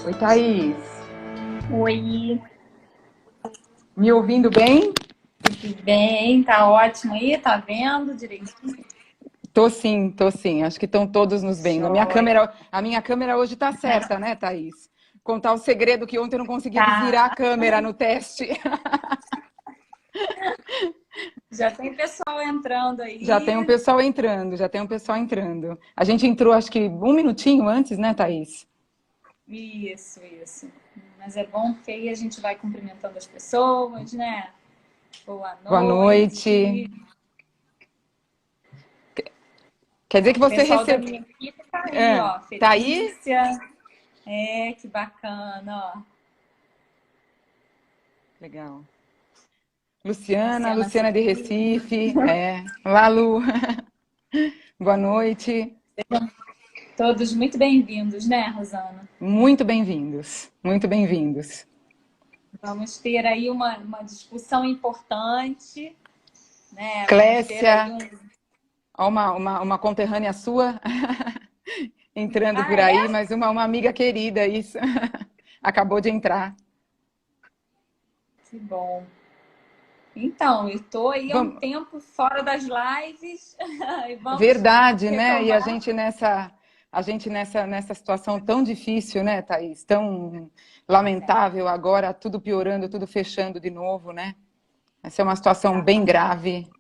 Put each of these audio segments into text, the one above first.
Oi, Thaís. Oi, Me ouvindo bem? tudo bem? Tá ótimo aí? Tá vendo direitinho? Tô sim, tô sim. Acho que estão todos nos vendo. Joia. A minha câmera hoje tá certa, né, Thaís? Contar o segredo que ontem eu não consegui virar a Tá. câmera no teste. Já tem pessoal entrando Já tem um aí. pessoal entrando, já tem um pessoal entrando. A gente entrou, acho que um minutinho antes, né, Thaís? Isso. Mas é bom porque aí a gente vai cumprimentando as pessoas, né? Boa Boa noite. noite. Quer dizer Ó, que o você pessoal da recebeu. minha equipe tá aí, ó. Tá aí? Felícia. É, que bacana, ó. Legal. Luciana, Luciana Luciana de Silveira. Recife. É. Olá, Lu. Boa noite. Todos muito bem-vindos, né, Rosana? Muito bem-vindos, muito bem-vindos. Vamos ter aí uma discussão importante, né? Vamos ter aí Clécia, um. ó, uma conterrânea sua entrando Ah, por aí, é? mas uma amiga querida, isso. Acabou de entrar. Que bom. Então, eu tô aí há um Vamos, tempo fora das lives e vamos verdade, né? E retomar. a gente nessa situação tão difícil, né, Thaís? Tão lamentável agora, tudo piorando, tudo fechando de novo, né? Essa é uma situação bem Exatamente, grave,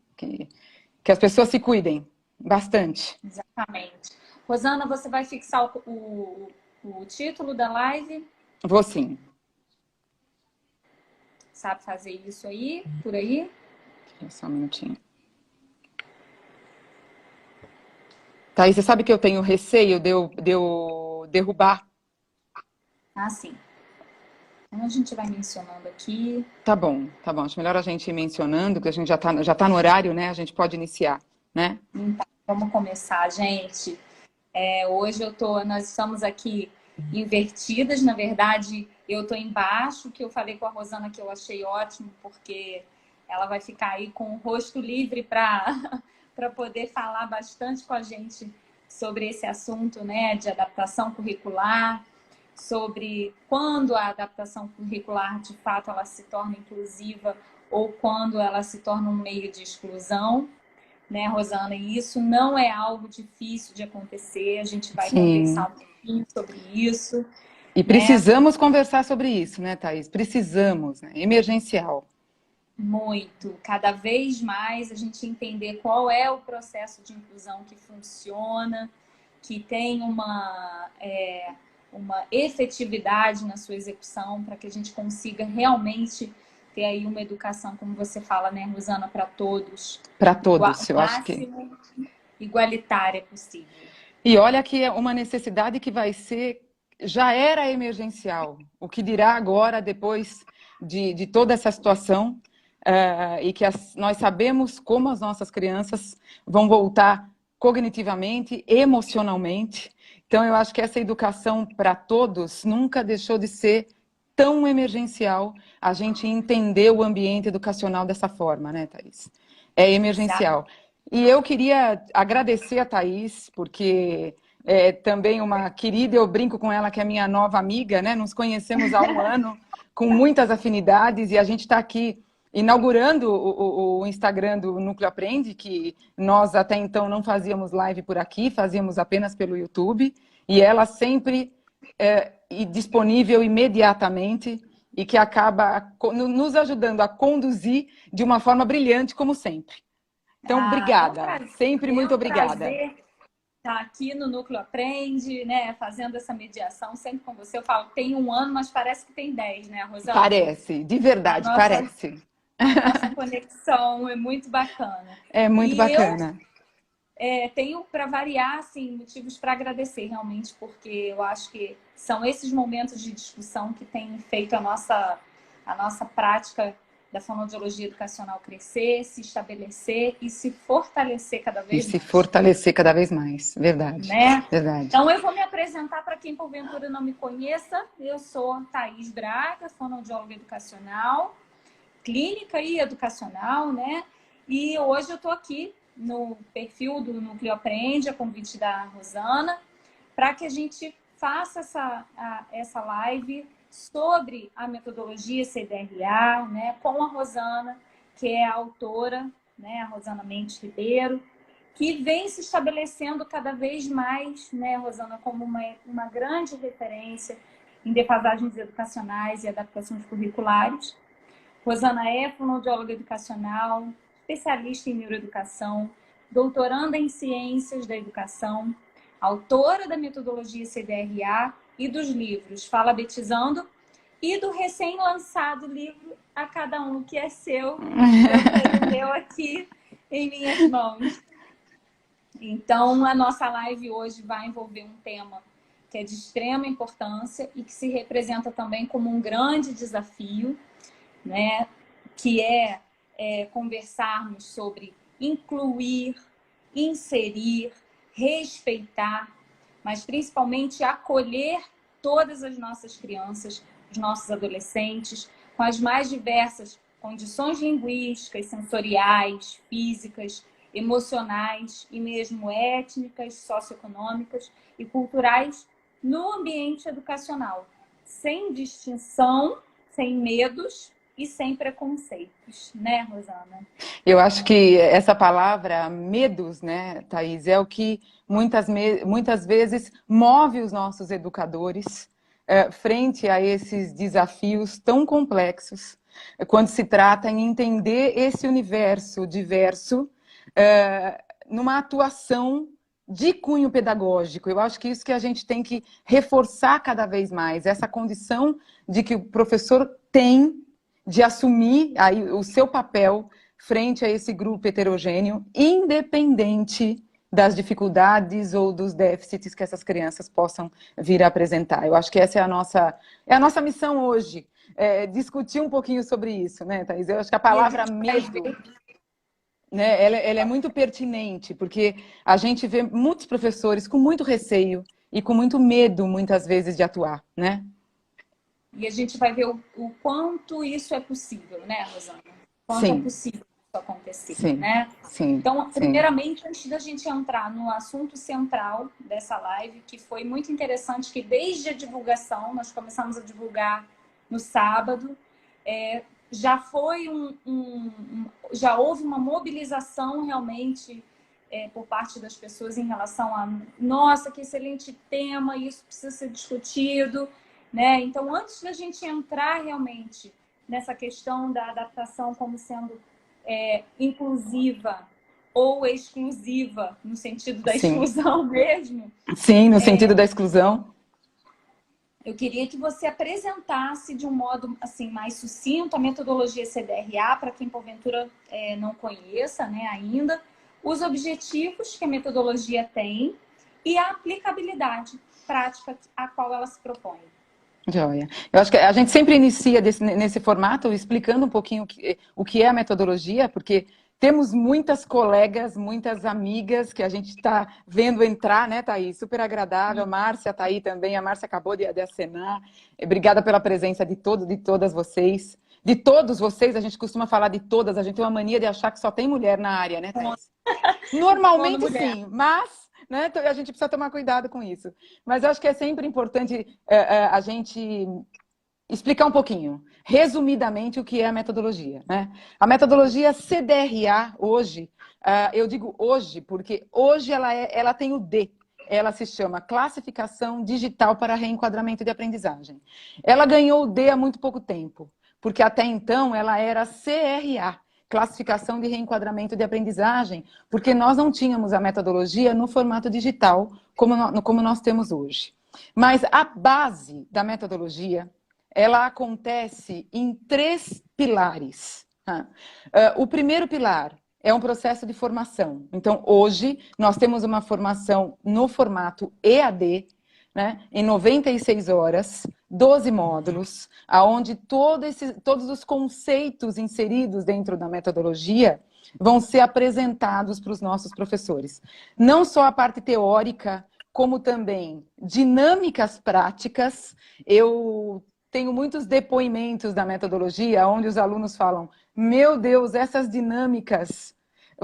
que as pessoas se cuidem bastante. exatamente. Rosana, você vai fixar o título da live? Vou sim. Sabe fazer isso aí, por aí? Só um minutinho. Thaís, você sabe que eu tenho receio de eu derrubar. Ah, sim. Então a gente vai mencionando aqui. Tá bom, tá bom. Acho melhor a gente ir mencionando, que a gente já tá no horário, né? A gente pode iniciar, né? Então, vamos começar, gente. Hoje nós estamos aqui invertidas, na verdade, eu estou embaixo, que eu falei com a Rosana que eu achei ótimo, porque ela vai ficar aí com o rosto livre para para poder falar bastante com a gente sobre esse assunto, né, de adaptação curricular, sobre quando a adaptação curricular de fato ela se torna inclusiva ou quando ela se torna um meio de exclusão, né, Rosana? E isso não é algo difícil de acontecer. A gente vai Sim. conversar um pouquinho sobre isso, E né? precisamos conversar sobre isso, né, Thaís? Precisamos, né? Emergencial. Muito. Cada vez mais a gente entender qual é o processo de inclusão que funciona, que tem uma efetividade na sua execução, para que a gente consiga realmente ter aí uma educação, como você fala, né, Rosana, para todos, Para igual, todos, o eu acho que. máximo igualitária possível. E olha que é uma necessidade que vai ser, já era emergencial. O que dirá agora, depois de toda essa situação, e que nós sabemos como as nossas crianças vão voltar cognitivamente, emocionalmente. Então, eu acho que essa educação para todos nunca deixou de ser tão emergencial a gente entender o ambiente educacional dessa forma, né, Thaís? É Exato. emergencial. E eu queria agradecer a Thaís, porque é também uma querida, eu brinco com ela que é minha nova amiga, né? Nos conhecemos há um ano, com muitas afinidades, e a gente está aqui inaugurando o Instagram do Núcleo Aprende, que nós até então não fazíamos live por aqui, fazíamos apenas pelo YouTube, e ela sempre e disponível imediatamente e que acaba nos ajudando a conduzir de uma forma brilhante, como sempre. Então, Ah, obrigada. Sempre muito é um obrigada. prazer estar aqui no Núcleo Aprende, né, fazendo essa mediação sempre com você. Eu falo, tem um ano, mas parece que tem 10, né, Rosana? Parece, de A verdade, nossa, parece. a nossa conexão é muito bacana. É muito E eu bacana. tenho, para variar, assim, motivos para agradecer realmente, porque eu acho que são esses momentos de discussão que têm feito a nossa prática da fonoaudiologia educacional crescer, se estabelecer e se fortalecer cada E vez se mais. fortalecer cada vez mais. Verdade, Né? verdade. Então, eu vou me apresentar para quem porventura não me conheça. Eu sou Thaís Braga, fonoaudióloga educacional, clínica e educacional, né? E hoje eu estou aqui no perfil do Núcleo Aprende, a convite da Rosana, para que a gente faço essa live sobre a metodologia CDRA, né, com a Rosana, que é a autora, né, a Rosana Mendes Ribeiro, que vem se estabelecendo cada vez mais, né, Rosana, como uma grande referência em defasagens educacionais e adaptações curriculares. Rosana é fonoaudióloga educacional, especialista em neuroeducação, doutoranda em ciências da educação, autora da metodologia CDRA e dos livros Fala Betizando e do recém-lançado livro A Cada Um Que É Seu. Eu tenho o meu aqui em minhas mãos. Então, a nossa live hoje vai envolver um tema que é de extrema importância e que se representa também como um grande desafio, né? Que é conversarmos sobre incluir, inserir, respeitar, mas principalmente acolher todas as nossas crianças, os nossos adolescentes, com as mais diversas condições linguísticas, sensoriais, físicas, emocionais e mesmo étnicas, socioeconômicas e culturais no ambiente educacional, sem distinção, sem medos e sem preconceitos, né, Rosana? Eu acho que essa palavra medos, né, Thaís, é o que muitas vezes move os nossos educadores frente a esses desafios tão complexos, quando se trata em entender esse universo diverso numa atuação de cunho pedagógico. Eu acho que isso que a gente tem que reforçar cada vez mais, essa condição de que o professor tem de assumir aí o seu papel frente a esse grupo heterogêneo, independente das dificuldades ou dos déficits que essas crianças possam vir a apresentar. Eu acho que essa é a nossa missão hoje, discutir um pouquinho sobre isso, né, Thaís? Eu acho que a palavra medo, né, ela é muito pertinente, porque a gente vê muitos professores com muito receio e com muito medo, muitas vezes, de atuar, né? E a gente vai ver o quanto isso é possível, né, Rosana? Quanto é possível isso acontecer, né? Sim, então, primeiramente, antes da gente entrar no assunto central dessa live, que foi muito interessante, que desde a divulgação, nós começamos a divulgar no sábado, já foi já houve uma mobilização realmente por parte das pessoas em relação a, nossa, que excelente tema, isso precisa ser discutido, né? Então, antes da gente entrar realmente nessa questão da adaptação como sendo inclusiva ou exclusiva, no sentido da exclusão mesmo. Sim, no sentido da exclusão. Eu queria que você apresentasse de um modo assim, mais sucinto a metodologia CDRA, para quem porventura não conheça, né, ainda, os objetivos que a metodologia tem e a aplicabilidade prática a qual ela se propõe. Joia. Eu acho que a gente sempre inicia nesse formato explicando um pouquinho o que é a metodologia, porque temos muitas colegas, muitas amigas que a gente está vendo entrar, né, Thaís? Super agradável. Márcia está aí também. A Márcia acabou de acenar. Obrigada pela presença de todas vocês. De todos vocês, a gente costuma falar de todas. A gente tem uma mania de achar que só tem mulher na área, né, Thaís? Normalmente sim, mas... né? A gente precisa tomar cuidado com isso. Mas eu acho que é sempre importante a gente explicar um pouquinho, resumidamente, o que é a metodologia, né? A metodologia CDRA, hoje, eu digo hoje, porque hoje ela tem o D. Ela se chama Classificação Digital para Reenquadramento de Aprendizagem. Ela ganhou o D há muito pouco tempo, porque até então ela era CRA, Classificação de Reenquadramento de Aprendizagem, porque nós não tínhamos a metodologia no formato digital, como nós temos hoje. Mas a base da metodologia, ela acontece em 3 pilares. O primeiro pilar é um processo de formação. Então, hoje, nós temos uma formação no formato EAD, né, em 96 horas, 12 módulos, onde todos os conceitos inseridos dentro da metodologia vão ser apresentados para os nossos professores. Não só a parte teórica, como também dinâmicas práticas. Eu tenho muitos depoimentos da metodologia, onde os alunos falam, meu Deus, essas dinâmicas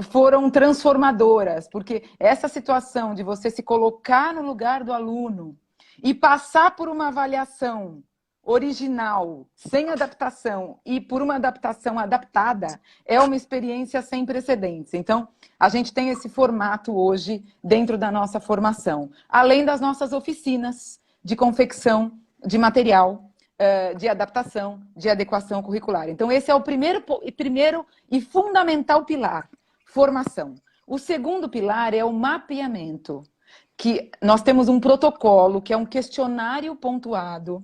foram transformadoras, porque essa situação de você se colocar no lugar do aluno e passar por uma avaliação original, sem adaptação, e por uma adaptação adaptada, é uma experiência sem precedentes. Então, a gente tem esse formato hoje dentro da nossa formação, além das nossas oficinas de confecção de material, de adaptação, de adequação curricular. Então, esse é o primeiro e fundamental pilar, formação. O segundo pilar é o mapeamento, que nós temos um protocolo, que é um questionário pontuado,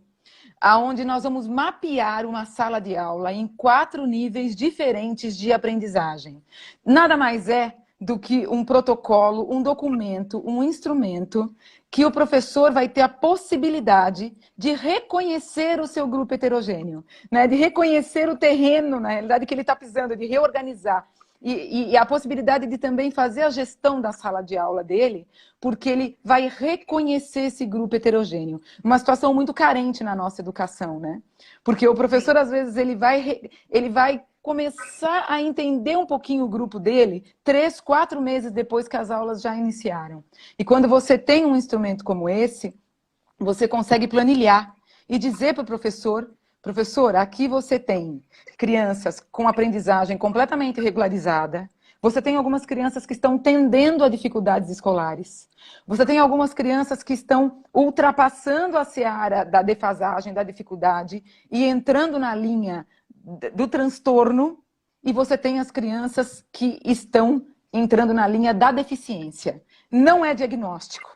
aonde nós vamos mapear uma sala de aula em 4 níveis diferentes de aprendizagem. Nada mais é do que um protocolo, um documento, um instrumento que o professor vai ter a possibilidade de reconhecer o seu grupo heterogêneo, né? De reconhecer o terreno, na realidade, que ele está pisando, de reorganizar. E a possibilidade de também fazer a gestão da sala de aula dele, porque ele vai reconhecer esse grupo heterogêneo. Uma situação muito carente na nossa educação, né? Porque o professor, às vezes, ele vai começar a entender um pouquinho o grupo dele 3, 4 meses depois que as aulas já iniciaram. E quando você tem um instrumento como esse, você consegue planilhar e dizer para o professor: professor, aqui você tem crianças com aprendizagem completamente regularizada, você tem algumas crianças que estão tendendo a dificuldades escolares, você tem algumas crianças que estão ultrapassando a seara da defasagem, da dificuldade e entrando na linha do transtorno, e você tem as crianças que estão entrando na linha da deficiência. Não é diagnóstico.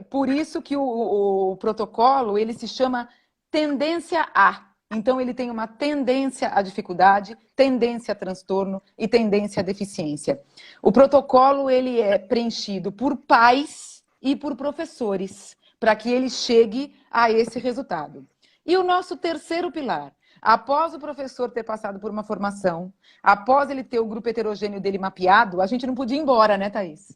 Por isso que o protocolo, ele se chama tendência A. Então, ele tem uma tendência à dificuldade, tendência a transtorno e tendência à deficiência. O protocolo, ele é preenchido por pais e por professores, para que ele chegue a esse resultado. E o nosso terceiro pilar: após o professor ter passado por uma formação, após ele ter o grupo heterogêneo dele mapeado, a gente não podia ir embora, né, Thaís?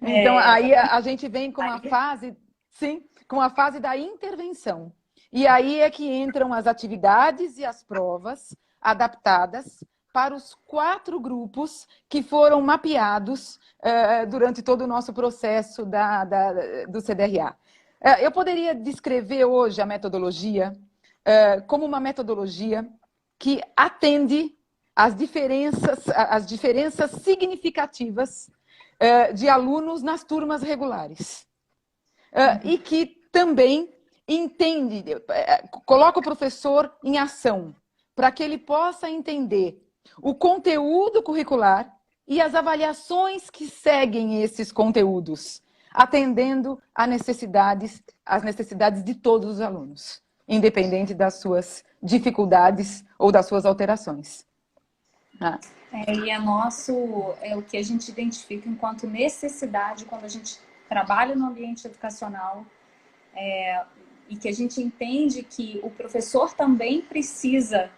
Então, aí a gente vem com a fase, sim, com a fase da intervenção. E aí é que entram as atividades e as provas adaptadas para os 4 grupos que foram mapeados durante todo o nosso processo do CDRA. Eu poderia descrever hoje a metodologia como uma metodologia que atende às diferenças significativas de alunos nas turmas regulares. E que também entende, coloca o professor em ação, para que ele possa entender o conteúdo curricular e as avaliações que seguem esses conteúdos, atendendo às necessidades de todos os alunos, independente das suas dificuldades ou das suas alterações. E é o que a gente identifica enquanto necessidade quando a gente trabalha no ambiente educacional, e que a gente entende que o professor também precisa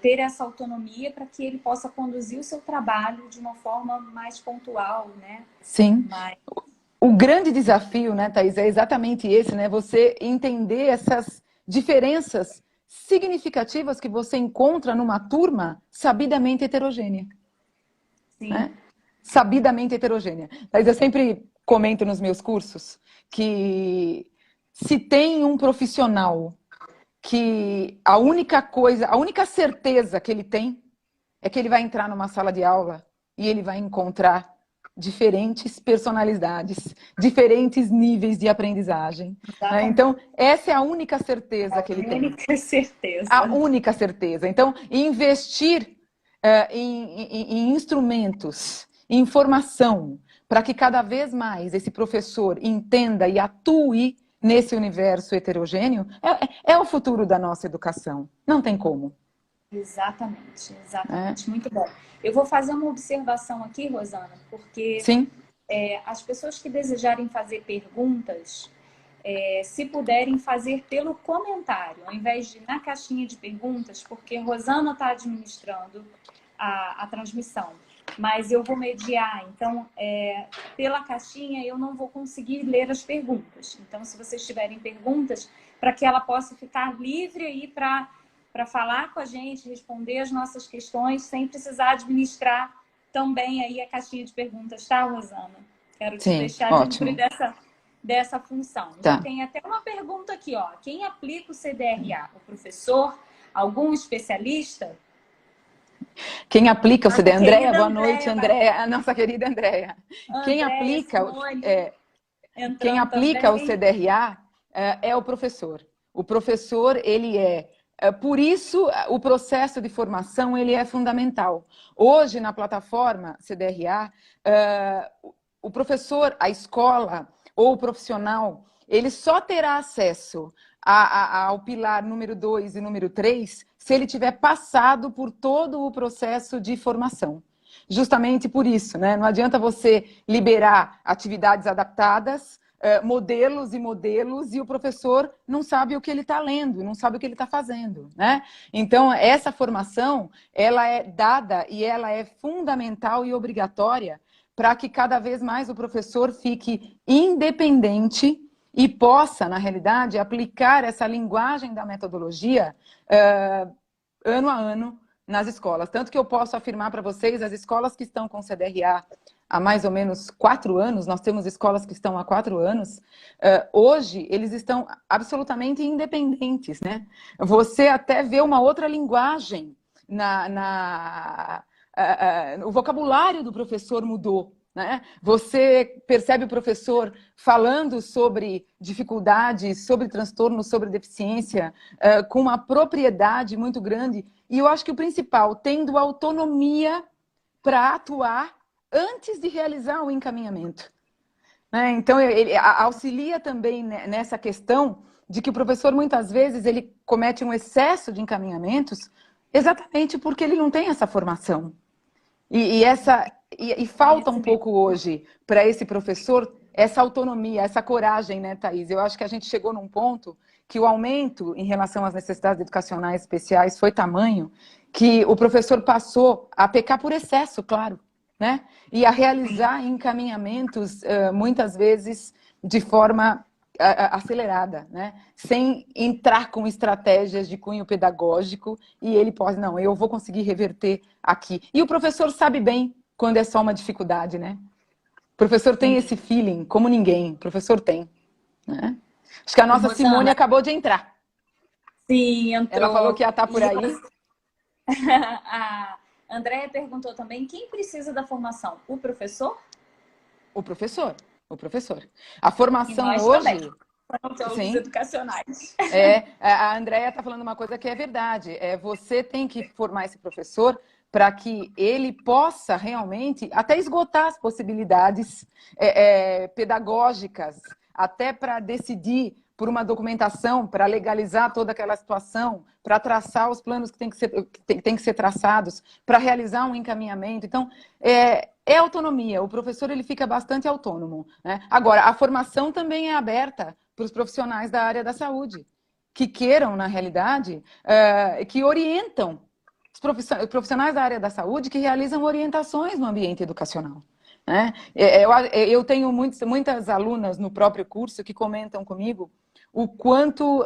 ter essa autonomia para que ele possa conduzir o seu trabalho de uma forma mais pontual, né? Sim. O grande desafio, né, Thaís, é exatamente esse, né? Você entender essas diferenças significativas que você encontra numa turma sabidamente heterogênea. Sim. Né? Sabidamente heterogênea. Mas eu sempre comento nos meus cursos que se tem um profissional que a única certeza que ele tem é que ele vai entrar numa sala de aula e ele vai encontrar diferentes personalidades, diferentes níveis de aprendizagem. Né? Então, essa é a única certeza que ele tem. A única certeza. A única certeza. Então, investir em instrumentos, em formação, para que cada vez mais esse professor entenda e atue nesse universo heterogêneo, é o futuro da nossa educação. Não tem como. Exatamente. Muito bom. Eu vou fazer uma observação aqui, Rosana, porque Sim. As pessoas que desejarem fazer perguntas, se puderem fazer pelo comentário, ao invés de na caixinha de perguntas, porque a Rosana está administrando a transmissão, mas eu vou mediar, então pela caixinha eu não vou conseguir ler as perguntas. Então, se vocês tiverem perguntas, para que ela possa ficar livre aí para falar com a gente, responder as nossas questões, sem precisar administrar também aí a caixinha de perguntas, tá, Rosana? Quero te deixar livre dessa função. Tá. Já tem até uma pergunta aqui, ó. Quem aplica o CDRA? O professor? Algum especialista? Quem aplica o Nossa CDRA? Andréia, boa Andréia noite, Andréia, a nossa querida Andréia. Quem Andréia, aplica, Simone quem entrando aplica o também. CDRA é o professor. O professor, ele por isso, o processo de formação ele é fundamental. Hoje, na plataforma CDRA, o professor, a escola ou o profissional, ele só terá acesso ao pilar número 2 e número 3 se ele tiver passado por todo o processo de formação. Justamente por isso, né? Não adianta você liberar atividades adaptadas, modelos e modelos, e o professor não sabe o que ele está lendo, não sabe o que ele está fazendo, né? Então, essa formação, ela é dada e ela é fundamental e obrigatória para que cada vez mais o professor fique independente e possa, na realidade, aplicar essa linguagem da metodologia ano a ano nas escolas. Tanto que eu posso afirmar para vocês, as escolas que estão com CDRA há mais ou menos 4 anos, nós temos escolas que estão há 4 anos, hoje eles estão absolutamente independentes, né? Você até vê uma outra linguagem o vocabulário do professor mudou, né? Você percebe o professor falando sobre dificuldades, sobre transtornos, sobre deficiência, com uma propriedade muito grande. E eu acho que o principal, tendo autonomia para atuar antes de realizar o encaminhamento. Né? Então, ele auxilia também nessa questão de que o professor, muitas vezes, ele comete um excesso de encaminhamentos exatamente porque ele não tem essa formação. E falta um pouco hoje para esse professor essa autonomia, essa coragem, né, Thaís? Eu acho que a gente chegou num ponto que o aumento em relação às necessidades educacionais especiais foi tamanho que o professor passou a pecar por excesso, claro, né? E a realizar encaminhamentos, muitas vezes, de forma acelerada, né? Sem entrar com estratégias de cunho pedagógico, e ele pode, não, eu vou conseguir reverter aqui. E o professor sabe bem quando é só uma dificuldade, né? O professor tem esse feeling, como ninguém, o professor tem. Né? Acho que a nossa Simone acabou de entrar. Sim, entrou. Ela falou que ia estar por aí. A Andréia perguntou também, quem precisa da formação? O professor? O professor. O professor. A formação e nós hoje... Também. São sim, os educacionais. A Andréia está falando uma coisa que é verdade. Você tem que formar esse professor para que ele possa realmente até esgotar as possibilidades pedagógicas, até para decidir por uma documentação, para legalizar toda aquela situação, para traçar os planos que tem que ser traçados, para realizar um encaminhamento. Então, é autonomia. O professor ele fica bastante autônomo. Né? Agora, a formação também é aberta para os profissionais da área da saúde, que queiram, na realidade, que orientam os profissionais da área da saúde que realizam orientações no ambiente educacional. Né? Eu tenho muitas alunas no próprio curso que comentam comigo o quanto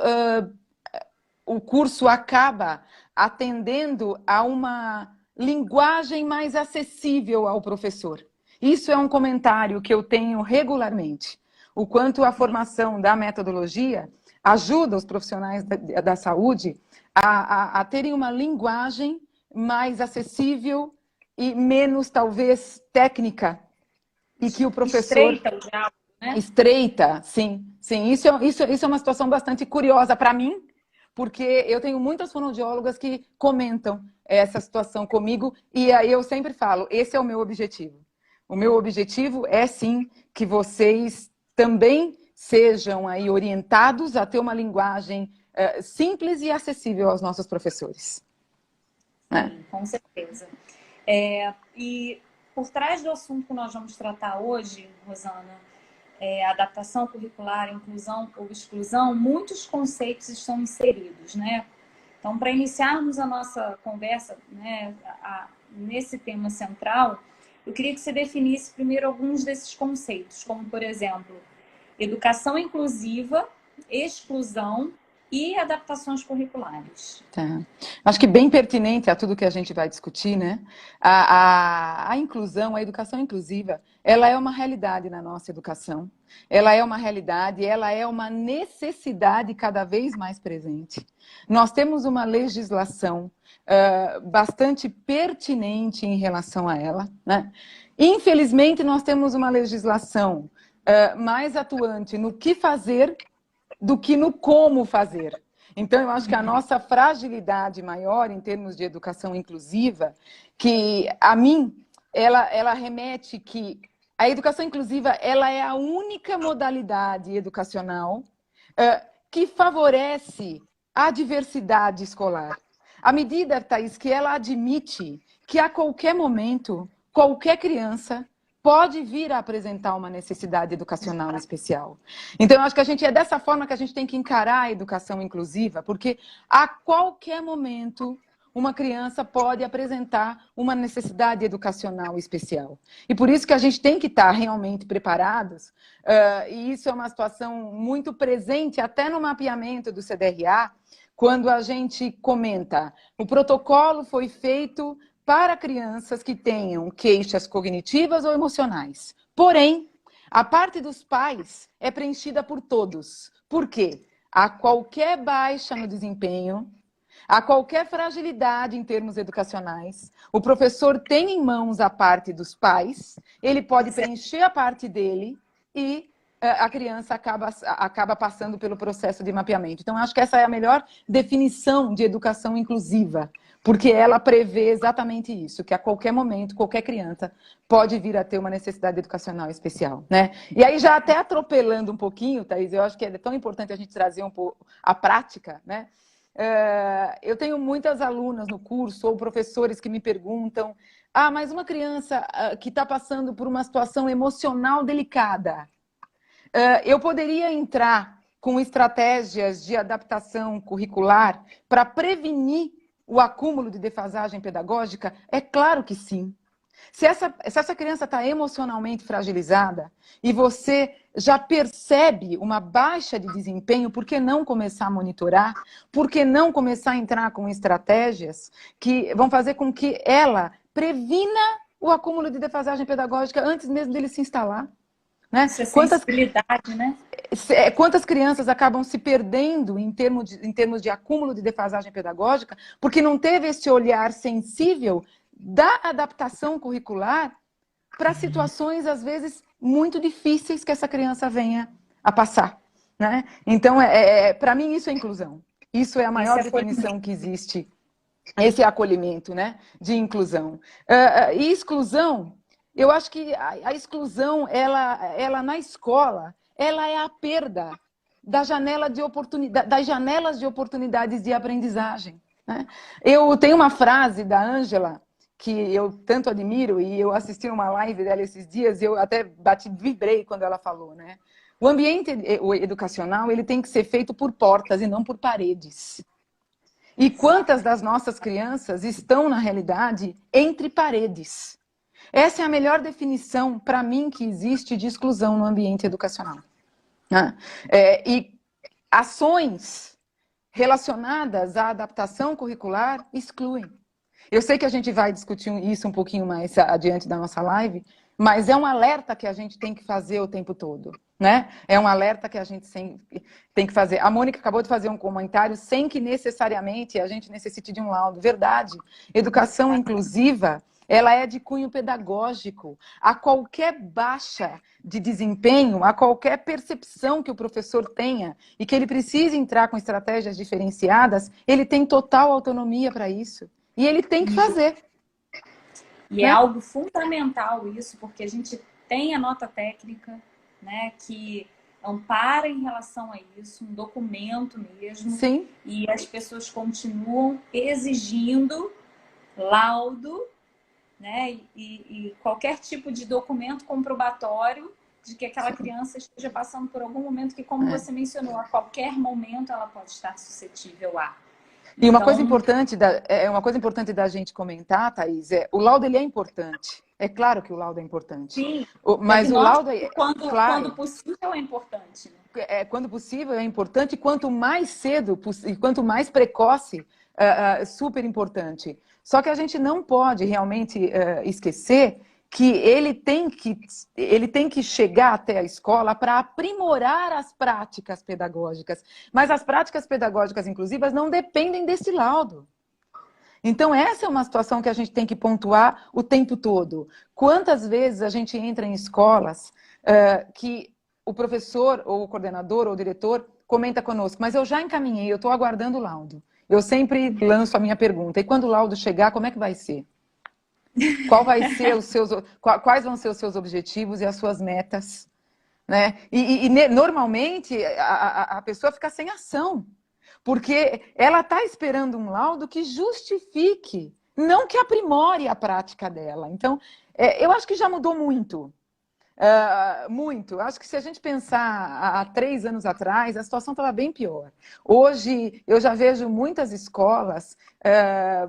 o curso acaba atendendo a uma linguagem mais acessível ao professor. Isso é um comentário que eu tenho regularmente. O quanto a formação da metodologia ajuda os profissionais da saúde a terem uma linguagem mais acessível e menos, talvez, técnica. E que o professor... Estreita o diálogo, né? Estreita, sim. Sim. Isso é uma situação bastante curiosa para mim, porque eu tenho muitas fonoaudiólogas que comentam essa situação comigo, e aí eu sempre falo, esse é o meu objetivo. O meu objetivo é, sim, que vocês também sejam aí orientados a ter uma linguagem simples e acessível aos nossos professores. Sim, com certeza. E por trás do assunto que nós vamos tratar hoje, Rosana, adaptação curricular, inclusão ou exclusão, muitos conceitos estão inseridos, né? Então, para iniciarmos a nossa conversa, né, nesse tema central, eu queria que você definisse primeiro alguns desses conceitos, como, por exemplo, educação inclusiva, exclusão e adaptações curriculares. Tá. Acho que bem pertinente a tudo que a gente vai discutir, né? A inclusão, a educação inclusiva, ela é uma realidade na nossa educação. Ela é uma realidade, ela é uma necessidade cada vez mais presente. Nós temos uma legislação bastante pertinente em relação a ela, né? Infelizmente, nós temos uma legislação mais atuante no que fazer do que no como fazer. Então, eu acho que a nossa fragilidade maior em termos de educação inclusiva, que a mim, ela remete que a educação inclusiva ela é a única modalidade educacional que favorece a diversidade escolar. À medida, Thaís, que ela admite que a qualquer momento, qualquer criança pode vir a apresentar uma necessidade educacional especial. Então, eu acho que é dessa forma que a gente tem que encarar a educação inclusiva, porque a qualquer momento uma criança pode apresentar uma necessidade educacional especial. E por isso que a gente tem que estar realmente preparados, e isso é uma situação muito presente até no mapeamento do CDRA, quando a gente comenta, o protocolo foi feito para crianças que tenham queixas cognitivas ou emocionais. Porém, a parte dos pais é preenchida por todos. Por quê? A qualquer baixa no desempenho, a qualquer fragilidade em termos educacionais, o professor tem em mãos a parte dos pais, ele pode preencher a parte dele e a criança acaba passando pelo processo de mapeamento. Então, acho que essa é a melhor definição de educação inclusiva, porque ela prevê exatamente isso, que a qualquer momento, qualquer criança pode vir a ter uma necessidade educacional especial, né? E aí, já até atropelando um pouquinho, Thaís, eu acho que é tão importante a gente trazer um pouco a prática, né? Eu tenho muitas alunas no curso, ou professores que me perguntam, mas uma criança que está passando por uma situação emocional delicada, eu poderia entrar com estratégias de adaptação curricular para prevenir o acúmulo de defasagem pedagógica? É claro que sim. Se essa criança está emocionalmente fragilizada e você já percebe uma baixa de desempenho, por que não começar a monitorar? Por que não começar a entrar com estratégias que vão fazer com que ela previna o acúmulo de defasagem pedagógica antes mesmo dele se instalar? Né? Isso é sensibilidade, né? Quantas crianças acabam se perdendo em termos de acúmulo de defasagem pedagógica porque não teve esse olhar sensível da adaptação curricular para situações, às vezes, muito difíceis que essa criança venha a passar, né? Então, para mim, isso é inclusão. Isso é a maior definição que existe. Esse acolhimento, né? De inclusão. E exclusão, eu acho que a exclusão, ela na escola, ela é a perda das janelas de oportunidades de aprendizagem, né? Eu tenho uma frase da Ângela, que eu tanto admiro, e eu assisti uma live dela esses dias, e eu até vibrei quando ela falou, né? O ambiente educacional, ele tem que ser feito por portas e não por paredes. E quantas das nossas crianças estão, na realidade, entre paredes? Essa é a melhor definição, para mim, que existe de exclusão no ambiente educacional. E ações relacionadas à adaptação curricular excluem. Eu sei que a gente vai discutir isso um pouquinho mais adiante da nossa live, mas é um alerta que a gente tem que fazer o tempo todo, né? É um alerta que a gente tem que fazer. A Mônica acabou de fazer um comentário sem que necessariamente a gente necessite de um laudo. Verdade. Educação inclusiva, ela é de cunho pedagógico. A qualquer baixa de desempenho, a qualquer percepção que o professor tenha e que ele precise entrar com estratégias diferenciadas, ele tem total autonomia para isso. E ele tem que fazer. E é algo fundamental isso, porque a gente tem a nota técnica, né, que ampara em relação a isso, um documento mesmo. Sim. E as pessoas continuam exigindo laudo, né, e qualquer tipo de documento comprobatório de que aquela criança esteja passando por algum momento que, como você mencionou, a qualquer momento ela pode estar suscetível a. E uma coisa importante da gente comentar, Thaís, o laudo ele é importante. É claro que o laudo é importante. Sim, Mas o laudo é, quando claro, possível é importante, né? quando possível é importante, e quanto mais cedo e quanto mais precoce, super importante. Só que a gente não pode realmente esquecer que ele tem que chegar até a escola para aprimorar as práticas pedagógicas. Mas as práticas pedagógicas inclusivas não dependem desse laudo. Então, essa é uma situação que a gente tem que pontuar o tempo todo. Quantas vezes a gente entra em escolas que o professor, ou o coordenador, ou o diretor comenta conosco, mas eu já encaminhei, eu estou aguardando o laudo. Eu sempre lanço a minha pergunta, e quando o laudo chegar, como é que vai ser? Quais vão ser os seus objetivos e as suas metas? Né? Normalmente a pessoa fica sem ação. Porque ela está esperando um laudo que justifique, não que aprimore a prática dela. Então, eu acho que já mudou muito. Muito. Acho que se a gente pensar há 3 anos atrás, a situação estava bem pior. Hoje, eu já vejo muitas escolas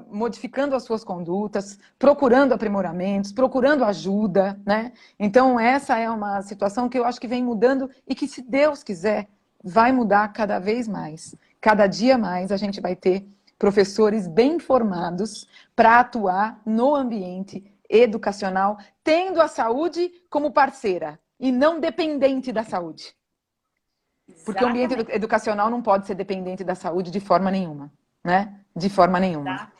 modificando as suas condutas, procurando aprimoramentos, procurando ajuda, né? Então, essa é uma situação que eu acho que vem mudando e que, se Deus quiser, vai mudar cada vez mais. Cada dia mais a gente vai ter professores bem formados para atuar no ambiente educacional, tendo a saúde como parceira e não dependente da saúde. Porque o ambiente Exatamente. educacional não pode ser dependente da saúde de forma nenhuma, né? De forma nenhuma.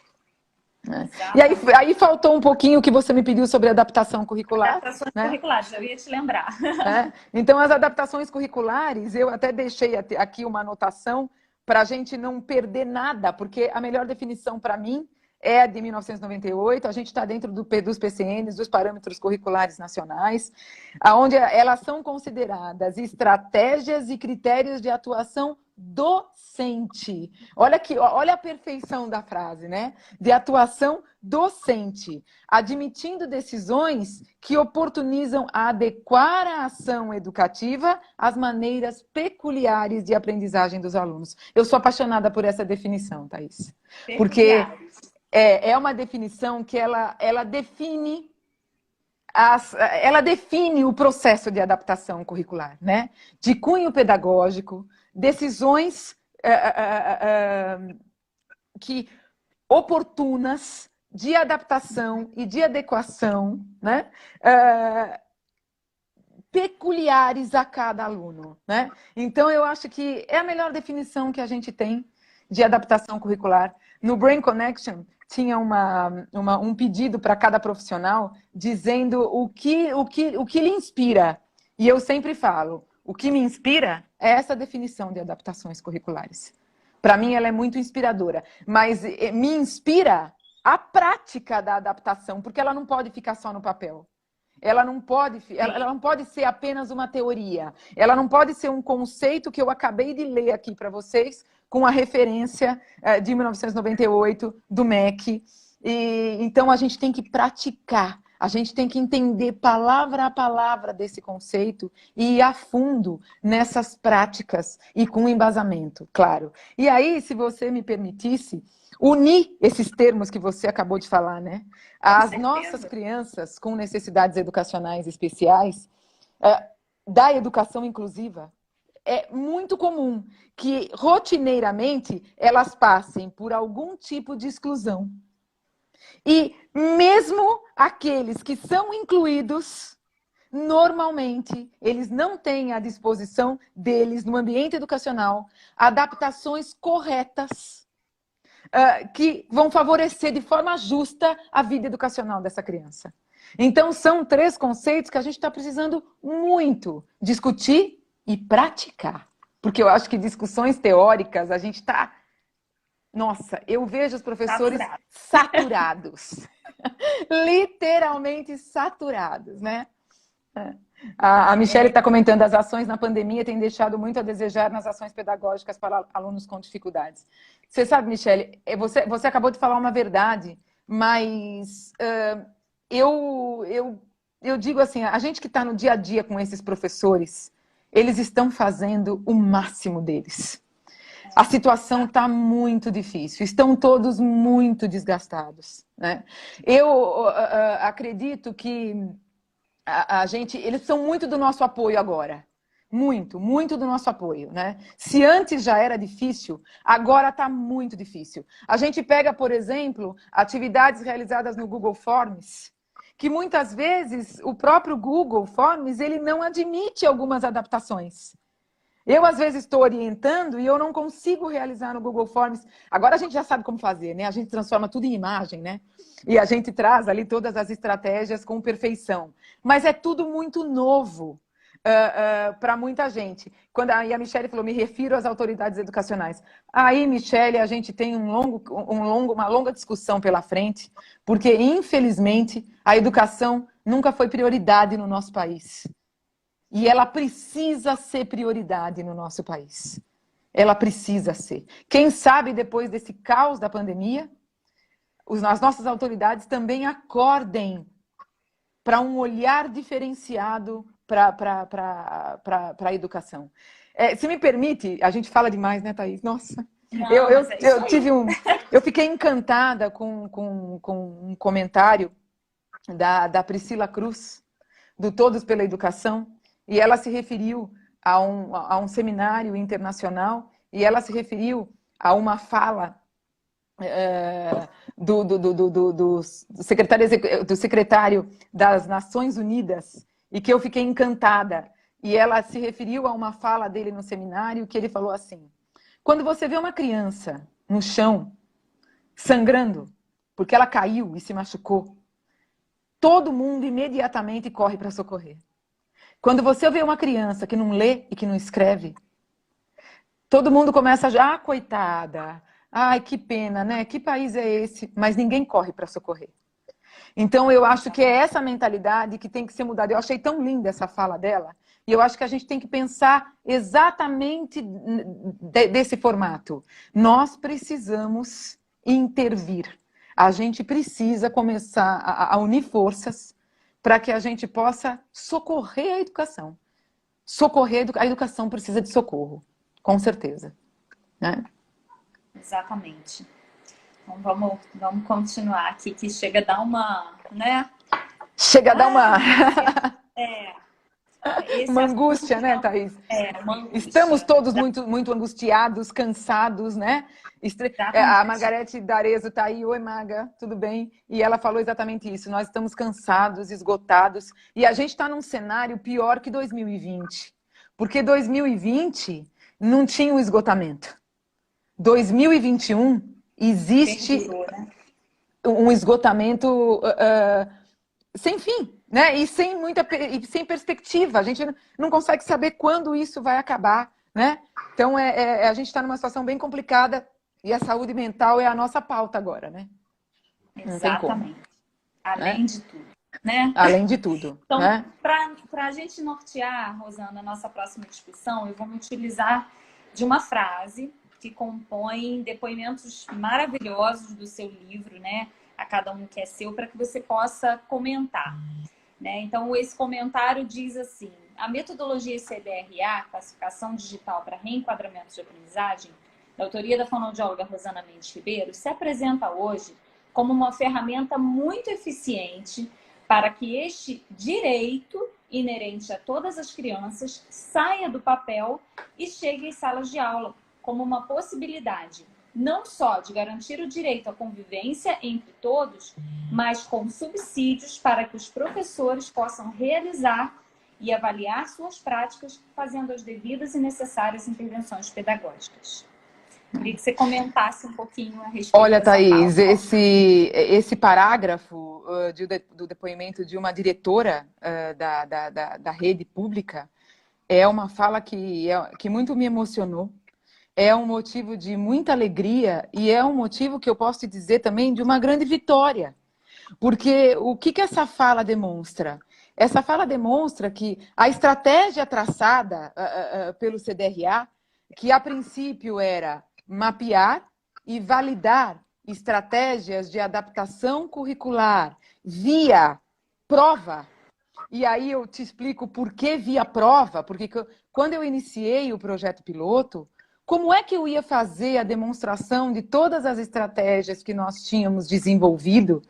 Né? E aí faltou um pouquinho o que você me pediu sobre adaptação curricular. Adaptações né? curriculares, eu ia te lembrar. Então, as adaptações curriculares, eu até deixei aqui uma anotação para a gente não perder nada, porque a melhor definição para mim é a de 1998, a gente está dentro dos PCNs, dos Parâmetros Curriculares Nacionais, onde elas são consideradas estratégias e critérios de atuação docente. Olha a perfeição da frase, né? De atuação docente, admitindo decisões que oportunizam adequar a ação educativa às maneiras peculiares de aprendizagem dos alunos. Eu sou apaixonada por essa definição, Thaís. Porque é uma definição que ela define o processo de adaptação curricular, né? De cunho pedagógico, decisões que oportunas de adaptação e de adequação, né? Peculiares a cada aluno, né? Então, eu acho que é a melhor definição que a gente tem de adaptação curricular. No Brain Connection, tinha um pedido para cada profissional dizendo o que lhe inspira. E eu sempre falo, o que me inspira é essa definição de adaptações curriculares. Para mim, ela é muito inspiradora, mas me inspira a prática da adaptação, porque ela não pode ficar só no papel. Ela não pode ser apenas uma teoria. Ela não pode ser um conceito que eu acabei de ler aqui para vocês, com a referência de 1998, do MEC. Então, a gente tem que praticar. A gente tem que entender palavra a palavra desse conceito e ir a fundo nessas práticas e com embasamento, claro. E aí, se você me permitisse, unir esses termos que você acabou de falar, né? As nossas crianças com necessidades educacionais especiais, da educação inclusiva, é muito comum que, rotineiramente, elas passem por algum tipo de exclusão. E mesmo aqueles que são incluídos, normalmente, eles não têm à disposição deles, no ambiente educacional, adaptações corretas que vão favorecer de forma justa a vida educacional dessa criança. Então, são 3 conceitos que a gente está precisando muito discutir e praticar. Porque eu acho que discussões teóricas, a gente está... Nossa, eu vejo os professores saturados. Literalmente saturados, né? A Michelle está comentando, as ações na pandemia têm deixado muito a desejar nas ações pedagógicas para alunos com dificuldades. Você sabe, Michelle, você acabou de falar uma verdade, mas eu digo assim, a gente que está no dia a dia com esses professores, eles estão fazendo o máximo deles. A situação está muito difícil, estão todos muito desgastados, né? Eu acredito que eles são muito do nosso apoio agora. Muito, muito do nosso apoio, né? Se antes já era difícil, agora está muito difícil. A gente pega, por exemplo, atividades realizadas no Google Forms, que muitas vezes o próprio Google Forms ele não admite algumas adaptações. Eu, às vezes, estou orientando e eu não consigo realizar no Google Forms. Agora a gente já sabe como fazer, né? A gente transforma tudo em imagem, né? E a gente traz ali todas as estratégias com perfeição. Mas é tudo muito novo para muita gente. Quando aí a Michele falou, me refiro às autoridades educacionais. Aí, Michele, a gente tem uma longa discussão pela frente, porque, infelizmente, a educação nunca foi prioridade no nosso país. E ela precisa ser prioridade no nosso país. Ela precisa ser. Quem sabe, depois desse caos da pandemia, as nossas autoridades também acordem para um olhar diferenciado para a educação. Se me permite, a gente fala demais, né, Thaís? Nossa, Não, eu fiquei encantada com um comentário da Priscila Cruz, do Todos pela Educação, e ela se referiu a um seminário internacional, e ela se referiu a uma fala do secretário das Nações Unidas, e que eu fiquei encantada. E ela se referiu a uma fala dele no seminário, que ele falou assim: quando você vê uma criança no chão, sangrando, porque ela caiu e se machucou, todo mundo imediatamente corre para socorrer. Quando você vê uma criança que não lê e que não escreve, todo mundo começa já, coitada, ai, que pena, né? Que país é esse? Mas ninguém corre para socorrer. Então, eu acho que é essa mentalidade que tem que ser mudada. Eu achei tão linda essa fala dela, e eu acho que a gente tem que pensar exatamente desse formato. Nós precisamos intervir. A gente precisa começar a unir forças para que a gente possa socorrer a educação. A educação precisa de socorro, com certeza. Né? Exatamente. Então vamos continuar aqui, que chega a dar uma, né? Chega a dar uma... Uma angústia, né, Thaís? Uma angústia. Estamos todos muito angustiados, cansados, né? A Margarete D'Arezzo está aí. Oi, Maga, tudo bem? E ela falou exatamente isso. Nós estamos cansados, esgotados. E a gente está num cenário pior que 2020. Porque 2020 não tinha o esgotamento. 2021 existe um esgotamento sem fim. Né? E sem perspectiva. A gente não consegue saber quando isso vai acabar. Né? Então, a gente está numa situação bem complicada e a saúde mental é a nossa pauta agora. Né? Exatamente. Além de tudo. Né? Além de tudo. Então, né? para a gente nortear, Rosana, a nossa próxima discussão, eu vou me utilizar de uma frase que compõe depoimentos maravilhosos do seu livro, né? A cada um que é seu, para que você possa comentar. Né? Então, esse comentário diz assim: a metodologia CDRA, Classificação Digital para Reenquadramento de Aprendizagem, da autoria da fonoaudióloga Rosana Mendes Ribeiro, se apresenta hoje como uma ferramenta muito eficiente para que este direito inerente a todas as crianças saia do papel e chegue às salas de aula como uma possibilidade não só de garantir o direito à convivência entre todos, mas com subsídios para que os professores possam realizar e avaliar suas práticas, fazendo as devidas e necessárias intervenções pedagógicas. Queria que você comentasse um pouquinho a respeito. Olha, Thaís, esse parágrafo do depoimento de uma diretora da rede pública é uma fala que muito me emocionou. É um motivo de muita alegria e é um motivo que eu posso te dizer também de uma grande vitória. Porque o que essa fala demonstra? Essa fala demonstra que a estratégia traçada pelo CDRA, que a princípio era mapear e validar estratégias de adaptação curricular via prova. E aí eu te explico por que via prova, porque quando eu iniciei o projeto piloto, como é que eu ia fazer a demonstração de todas as estratégias que nós tínhamos desenvolvido?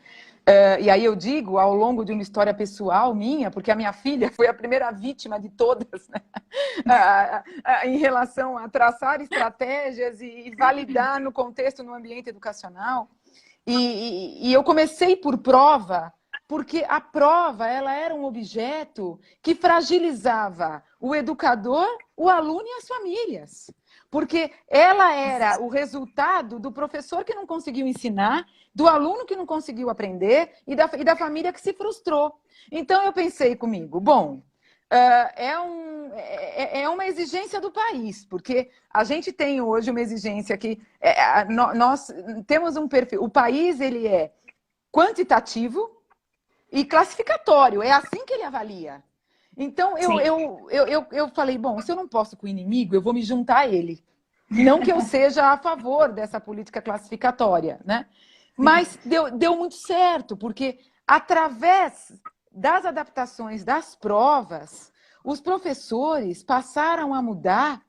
E aí eu digo, ao longo de uma história pessoal minha, porque a minha filha foi a primeira vítima de todas, né? Em relação a traçar estratégias e validar no contexto, no ambiente educacional. E eu comecei por prova, porque a prova ela era um objeto que fragilizava o educador, o aluno e as famílias. Porque ela era o resultado do professor que não conseguiu ensinar, do aluno que não conseguiu aprender e da família que se frustrou. Então eu pensei comigo, bom, é uma exigência do país, porque a gente tem hoje uma exigência que nós temos um perfil, o país ele é quantitativo e classificatório, é assim que ele avalia. Então eu falei, bom, se eu não posso com o inimigo, eu vou me juntar a ele. Não que eu seja a favor dessa política classificatória, né? Mas deu muito certo, porque através das adaptações das provas, os professores passaram a mudar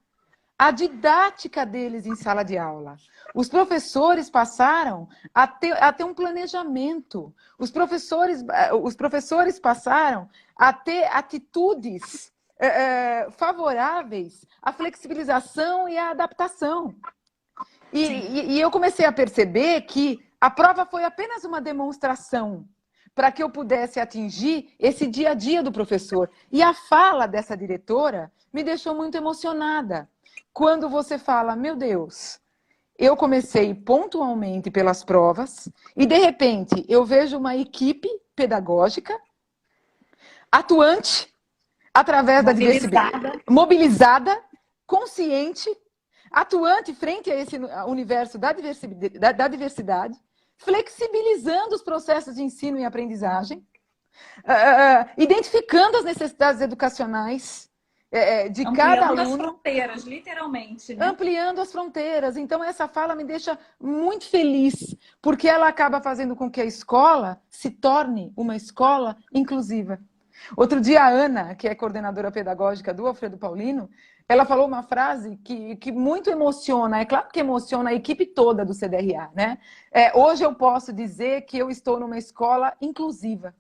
a didática deles em sala de aula. Os professores passaram a ter um planejamento. Os professores passaram a ter atitudes favoráveis à flexibilização e à adaptação. E eu comecei a perceber que a prova foi apenas uma demonstração para que eu pudesse atingir esse dia a dia do professor. E a fala dessa diretora me deixou muito emocionada. Quando você fala, meu Deus, eu comecei pontualmente pelas provas e, de repente, eu vejo uma equipe pedagógica atuante através da diversidade, mobilizada, consciente, atuante frente a esse universo da diversidade, flexibilizando os processos de ensino e aprendizagem, identificando as necessidades educacionais de cada aluno. Ampliando as fronteiras, literalmente, né? Ampliando as fronteiras. Então, essa fala me deixa muito feliz, porque ela acaba fazendo com que a escola se torne uma escola inclusiva. Outro dia, a Ana, que é coordenadora pedagógica do Alfredo Paulino, ela falou uma frase que muito emociona, é claro que emociona a equipe toda do CDRA, né? Hoje eu posso dizer que eu estou numa escola inclusiva.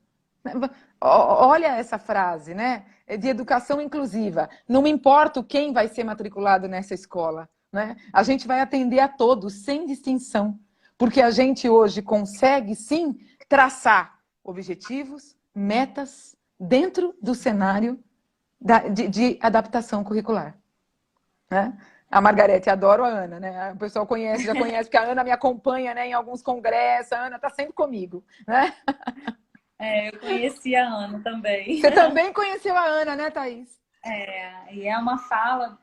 Olha essa frase, né? De educação inclusiva. Não importa quem vai ser matriculado nessa escola, né? A gente vai atender a todos, sem distinção, porque a gente hoje consegue, sim, traçar objetivos, metas, dentro do cenário de adaptação curricular. Né? A Margarete, adoro a Ana, né? O pessoal já conhece, porque a Ana me acompanha, né, em alguns congressos, a Ana está sempre comigo, né? Eu conheci a Ana também. Você também conheceu a Ana, né, Thaís? E é uma fala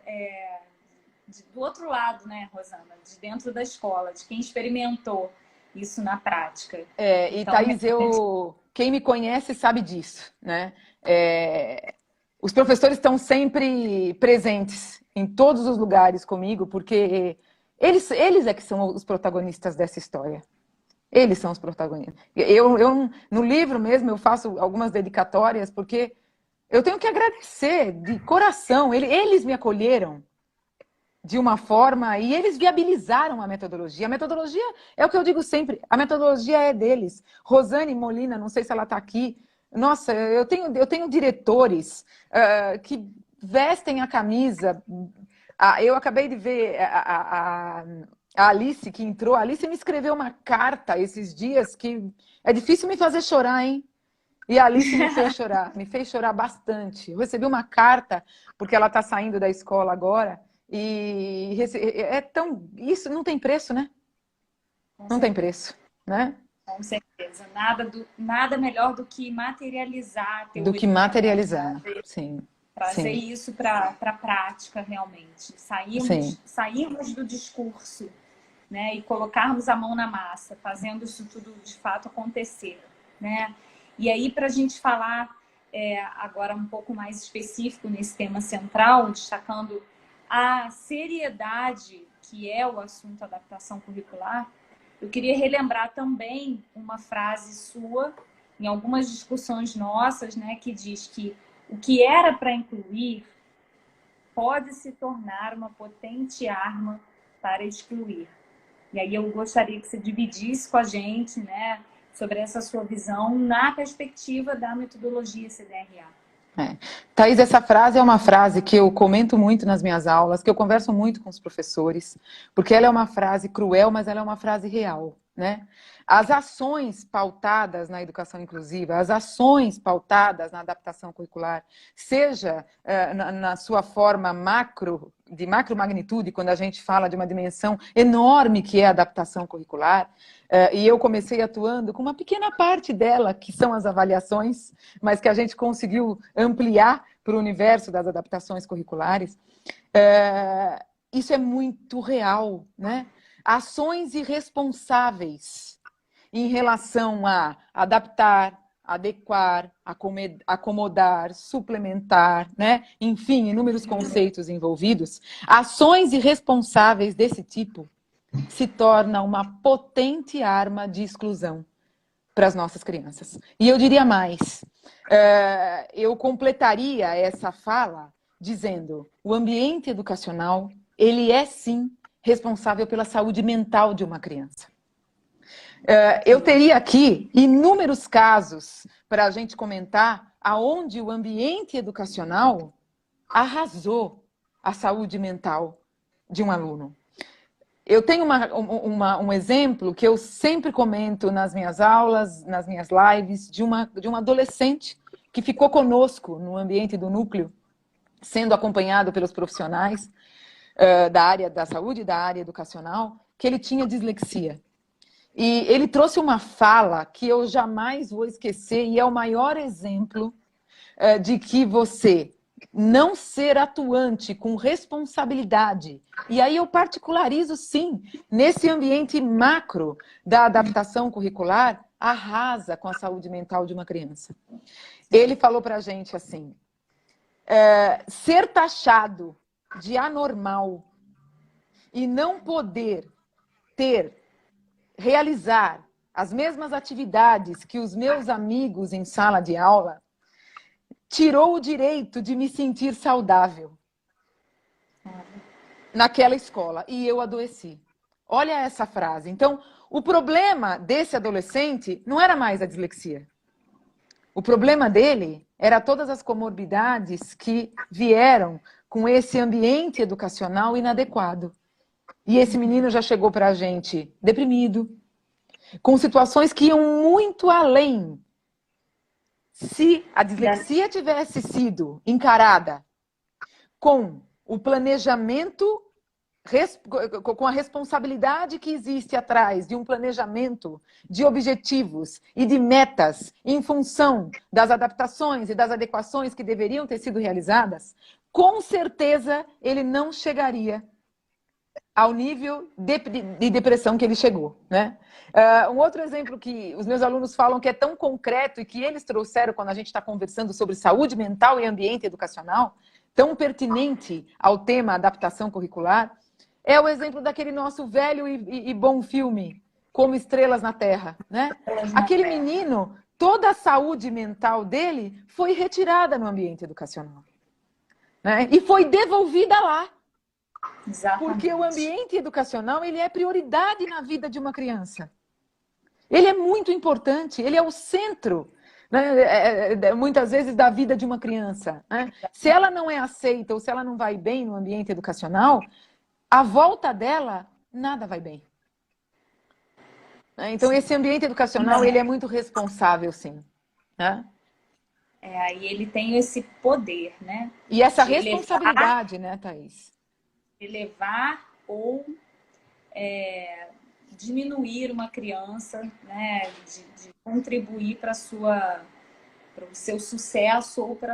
do outro lado, né, Rosana? De dentro da escola, de quem experimentou isso na prática. E então, Thaís, quem me conhece sabe disso, né? Os professores estão sempre presentes em todos os lugares comigo, porque eles é que são os protagonistas dessa história. Eles são os protagonistas. No livro mesmo, eu faço algumas dedicatórias, porque eu tenho que agradecer de coração. Eles me acolheram de uma forma e eles viabilizaram a metodologia. A metodologia é o que eu digo sempre, a metodologia é deles. Rosane Molina, não sei se ela está aqui. Nossa, eu tenho diretores que vestem a camisa. Eu acabei de ver a Alice que entrou. A Alice me escreveu uma carta esses dias que é difícil me fazer chorar, hein? E a Alice me fez chorar bastante. Eu recebi uma carta, porque ela está saindo da escola agora, e isso não tem preço, né? Não tem preço, né? Com certeza. Nada melhor do que materializar a teoria. Do que materializar, sim. Trazer isso para a prática, realmente. Sairmos do discurso, né? E colocarmos a mão na massa, fazendo isso tudo de fato acontecer, né? E aí, para a gente falar agora um pouco mais específico nesse tema central, destacando a seriedade que é o assunto adaptação curricular, eu queria relembrar também uma frase sua, em algumas discussões nossas, né, que diz que o que era para incluir pode se tornar uma potente arma para excluir. E aí eu gostaria que você dividisse com a gente, né, sobre essa sua visão na perspectiva da metodologia CDRA. Thaís, essa frase é uma frase que eu comento muito nas minhas aulas, que eu converso muito com os professores, porque ela é uma frase cruel, mas ela é uma frase real, né? As ações pautadas na educação inclusiva, as ações pautadas na adaptação curricular, seja na sua forma de macro magnitude, quando a gente fala de uma dimensão enorme que é a adaptação curricular, e eu comecei atuando com uma pequena parte dela, que são as avaliações, mas que a gente conseguiu ampliar para o universo das adaptações curriculares. Isso é muito real, né? Ações irresponsáveis em relação a adaptar, adequar, acomodar, suplementar, né? Enfim, inúmeros conceitos envolvidos. Ações irresponsáveis desse tipo se torna uma potente arma de exclusão para as nossas crianças. E eu diria mais, eu completaria essa fala dizendo: o ambiente educacional, ele é sim responsável pela saúde mental de uma criança. Eu teria aqui inúmeros casos para a gente comentar aonde o ambiente educacional arrasou a saúde mental de um aluno. Eu tenho um exemplo que eu sempre comento nas minhas aulas, nas minhas lives, de um adolescente que ficou conosco no ambiente do núcleo, sendo acompanhado pelos profissionais da área da saúde e da área educacional, que ele tinha dislexia. E ele trouxe uma fala que eu jamais vou esquecer, e é o maior exemplo de que você não ser atuante com responsabilidade. E aí eu particularizo, sim, nesse ambiente macro da adaptação curricular, arrasa com a saúde mental de uma criança. Ele falou para a gente assim: ser taxado de anormal e não poder realizar as mesmas atividades que os meus amigos em sala de aula tirou o direito de me sentir saudável naquela escola. E eu adoeci. Olha essa frase. Então, o problema desse adolescente não era mais a dislexia. O problema dele era todas as comorbidades que vieram com esse ambiente educacional inadequado. E esse menino já chegou para a gente deprimido, com situações que iam muito além. Se a dislexia tivesse sido encarada com o planejamento, com a responsabilidade que existe atrás de um planejamento de objetivos e de metas em função das adaptações e das adequações que deveriam ter sido realizadas, com certeza ele não chegaria ao nível de depressão que ele chegou, né? Um outro exemplo que os meus alunos falam que é tão concreto e que eles trouxeram quando a gente está conversando sobre saúde mental e ambiente educacional, tão pertinente ao tema adaptação curricular, é o exemplo daquele nosso velho e bom filme, Como Estrelas na Terra, né? Aquele menino, toda a saúde mental dele foi retirada no ambiente educacional, né? E foi devolvida lá. Exatamente. Porque o ambiente educacional, ele é prioridade na vida de uma criança. Ele é muito importante, ele é o centro, né, muitas vezes, da vida de uma criança, né? Se ela não é aceita ou se ela não vai bem no ambiente educacional, à volta dela, nada vai bem. Então, esse ambiente educacional, ele é muito responsável, sim. Né? Aí ele tem esse poder, né? E essa responsabilidade, né, Thaís? Elevar ou diminuir uma criança, né? De contribuir para o seu sucesso ou para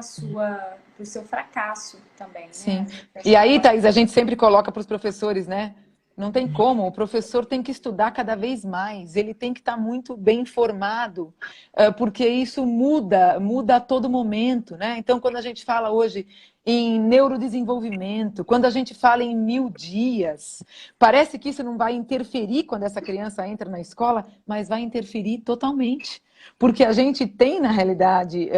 o seu fracasso também. Sim. Né? E aí, Thaís, a gente sempre coloca para os professores, né? Não tem como, o professor tem que estudar cada vez mais, ele tem que estar muito bem informado, porque isso muda a todo momento, né? Então, quando a gente fala hoje em neurodesenvolvimento, quando a gente fala em 1000 dias, parece que isso não vai interferir quando essa criança entra na escola, mas vai interferir totalmente. Porque a gente tem, na realidade,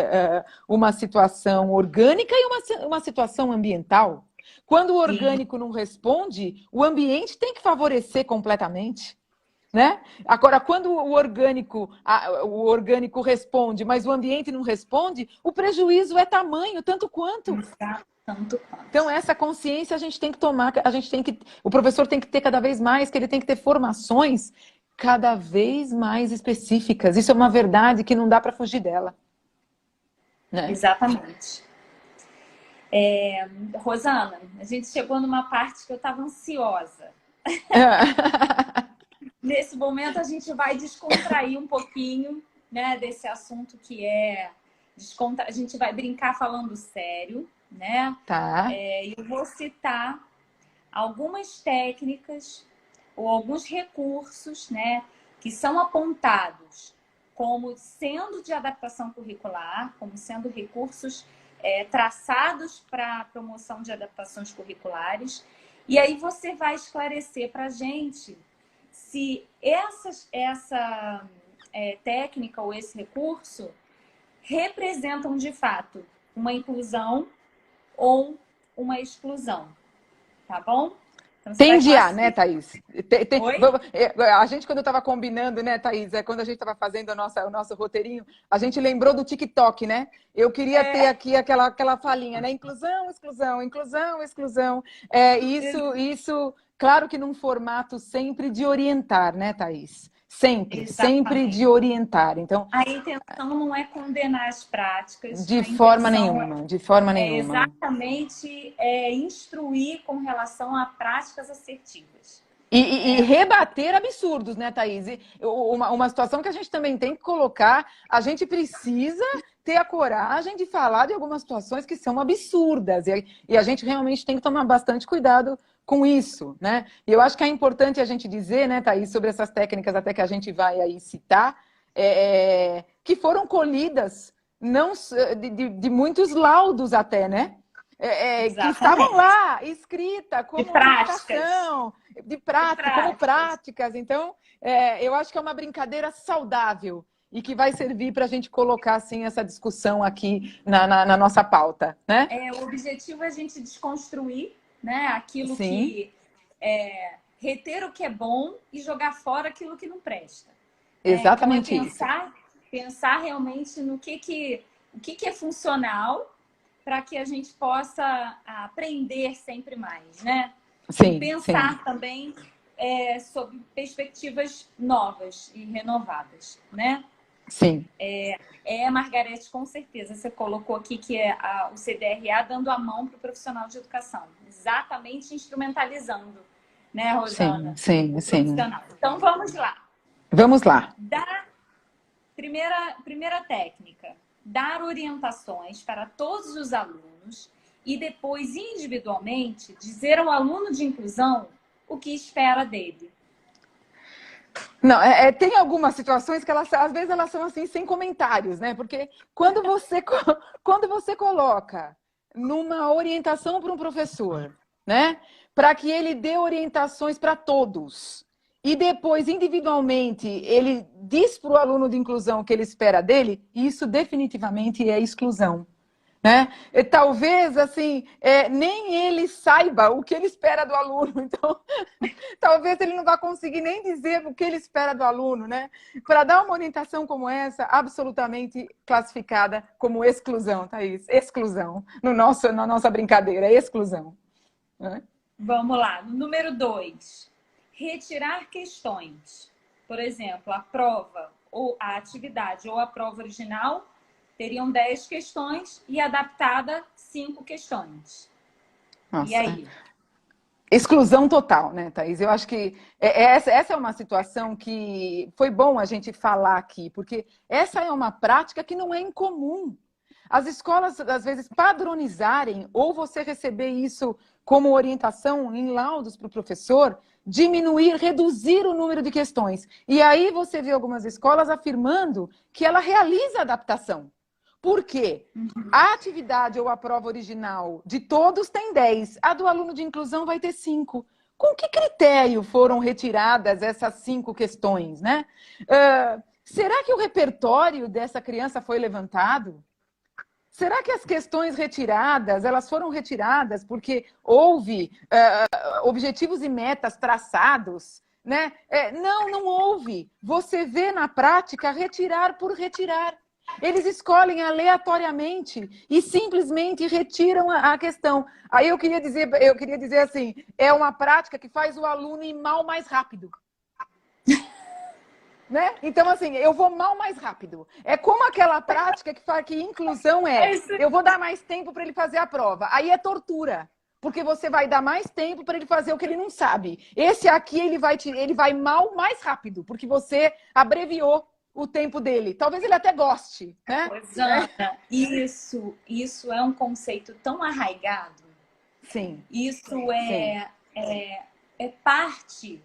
uma situação orgânica e uma situação ambiental. Quando o Sim. orgânico não responde, o ambiente tem que favorecer completamente. Né? Agora, quando o orgânico responde, mas o ambiente não responde, o prejuízo é tamanho, tanto quanto. Tanto quanto. Então, essa consciência a gente tem que tomar, o professor tem que ter cada vez mais, que ele tem que ter formações cada vez mais específicas. Isso é uma verdade que não dá para fugir dela. Né? Exatamente. Rosana, a gente chegou numa parte que eu estava ansiosa. Nesse momento a gente vai descontrair um pouquinho, né, desse assunto que é a gente vai brincar falando sério, né? Tá. Eu vou citar algumas técnicas ou alguns recursos, né, que são apontados como sendo de adaptação curricular, como sendo recursos traçados para a promoção de adaptações curriculares. E aí você vai esclarecer para a gente se essa técnica ou esse recurso representam de fato uma inclusão ou uma exclusão, tá bom? Então, você Tem vai de A, né, classificar. Thaís? Oi? A gente, quando eu estava combinando, né, Thaís, quando a gente estava fazendo o nosso roteirinho, a gente lembrou do TikTok, né? Eu queria ter aqui aquela falinha, né? Inclusão, exclusão, inclusão, exclusão. Isso, claro que num formato sempre de orientar, né, Thaís? Sempre de Exatamente. orientar. Então, A intenção não é condenar as práticas, de a forma intenção nenhuma, de forma é nenhuma. exatamente instruir com relação a práticas assertivas. E rebater absurdos, né, Thaís? Uma situação que a gente também tem que colocar, a gente precisa ter a coragem de falar de algumas situações que são absurdas. E a gente realmente tem que tomar bastante cuidado com isso, né? E eu acho que é importante a gente dizer, né, Thaís, sobre essas técnicas até que a gente vai aí citar, que foram colhidas não, de muitos laudos até, né? Que estavam Exatamente. lá, escrita De como práticas. orientação, como práticas. Então, eu acho que é uma brincadeira saudável e que vai servir para a gente colocar assim, essa discussão aqui na nossa pauta, né? O objetivo é a gente desconstruir, né, aquilo Sim, que reter o que é bom e jogar fora aquilo que não presta. Então é exatamente isso. pensar realmente no o que é funcional para que a gente possa aprender sempre mais, né? E Sim, sim, pensar também sobre perspectivas novas e renovadas, né? sim. Margarete, com certeza, você colocou aqui que é o CDRA dando a mão para o profissional de educação, exatamente instrumentalizando, né, Sim, Rosana, sim, o sim. profissional. Então, vamos lá. Vamos lá. Primeira técnica, dar orientações para todos os alunos e depois, individualmente, dizer ao aluno de inclusão o que espera dele. Não, tem algumas situações que às vezes elas são assim sem comentários, né? Porque quando você coloca numa orientação para um professor, né? Para que ele dê orientações para todos e depois individualmente ele diz para o aluno de inclusão o que ele espera dele, isso definitivamente é exclusão. Né? E talvez assim nem ele saiba o que ele espera do aluno, então talvez ele não vá conseguir nem dizer o que ele espera do aluno, né? Para dar uma orientação como essa, absolutamente classificada como exclusão, Thaís, exclusão, na nossa brincadeira, exclusão. Né? Vamos lá, número 2, retirar questões. Por exemplo, a prova ou a atividade ou a prova original teriam 10 questões e adaptada 5 questões. Nossa. E aí? Exclusão total, né, Thaís? Eu acho que essa é uma situação que foi bom a gente falar aqui, porque essa é uma prática que não é incomum. As escolas, às vezes, padronizarem, ou você receber isso como orientação em laudos para o professor, diminuir, reduzir o número de questões. E aí você vê algumas escolas afirmando que ela realiza adaptação. Por quê? A atividade ou a prova original de todos tem 10, a do aluno de inclusão vai ter 5. Com que critério foram retiradas essas 5 questões, né? Será que o repertório dessa criança foi levantado? Será que as questões retiradas, elas foram retiradas porque houve objetivos e metas traçados, né? Não, não houve. Você vê na prática retirar por retirar. Eles escolhem aleatoriamente e simplesmente retiram a questão. Aí eu queria dizer assim, é uma prática que faz o aluno ir mal mais rápido. Né? Então, assim, eu vou mal mais rápido. É como aquela prática que fala que inclusão eu vou dar mais tempo para ele fazer a prova. Aí é tortura, porque você vai dar mais tempo para ele fazer o que ele não sabe. Esse aqui, ele vai mal mais rápido, porque você abreviou o tempo dele. Talvez ele até goste, né? Rosana, isso é um conceito tão arraigado. Sim. Isso é parte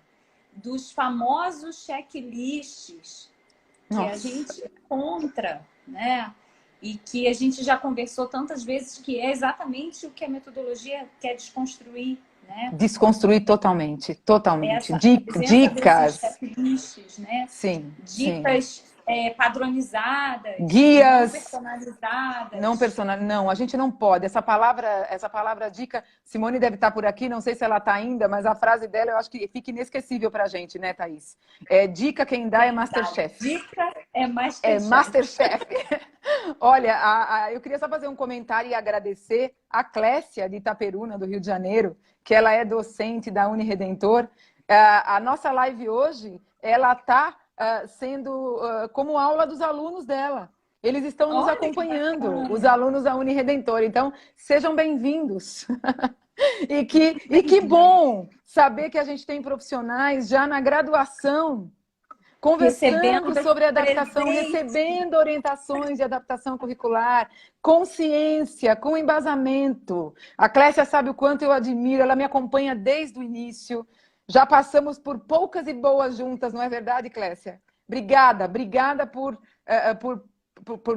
dos famosos checklists que a gente encontra, né? E que a gente já conversou tantas vezes, que é exatamente o que a metodologia quer desconstruir, né? Desconstruir totalmente, totalmente. Dicas, checklists, né? Sim. Dicas padronizadas, guias não personalizadas. Não, a gente não pode. Essa palavra dica, Simone deve estar por aqui, não sei se ela está ainda, mas a frase dela eu acho que fica inesquecível para a gente, né, Thaís? Dica quem dá é Masterchef. Dica é Masterchef. É Masterchef. Olha, eu queria só fazer um comentário e agradecer a Clécia de Itaperuna, do Rio de Janeiro, que ela é docente da Uniredentor. A nossa live hoje, ela está sendo como aula dos alunos dela. Eles estão nos acompanhando, os alunos da Uniredentor. Então, sejam bem-vindos. E que bom saber que a gente tem profissionais já na graduação conversando sobre adaptação, recebendo orientações de adaptação curricular, com ciência, com embasamento. A Clécia sabe o quanto eu admiro, ela me acompanha desde o início. Já passamos por poucas e boas juntas, não é verdade, Clécia? Obrigada por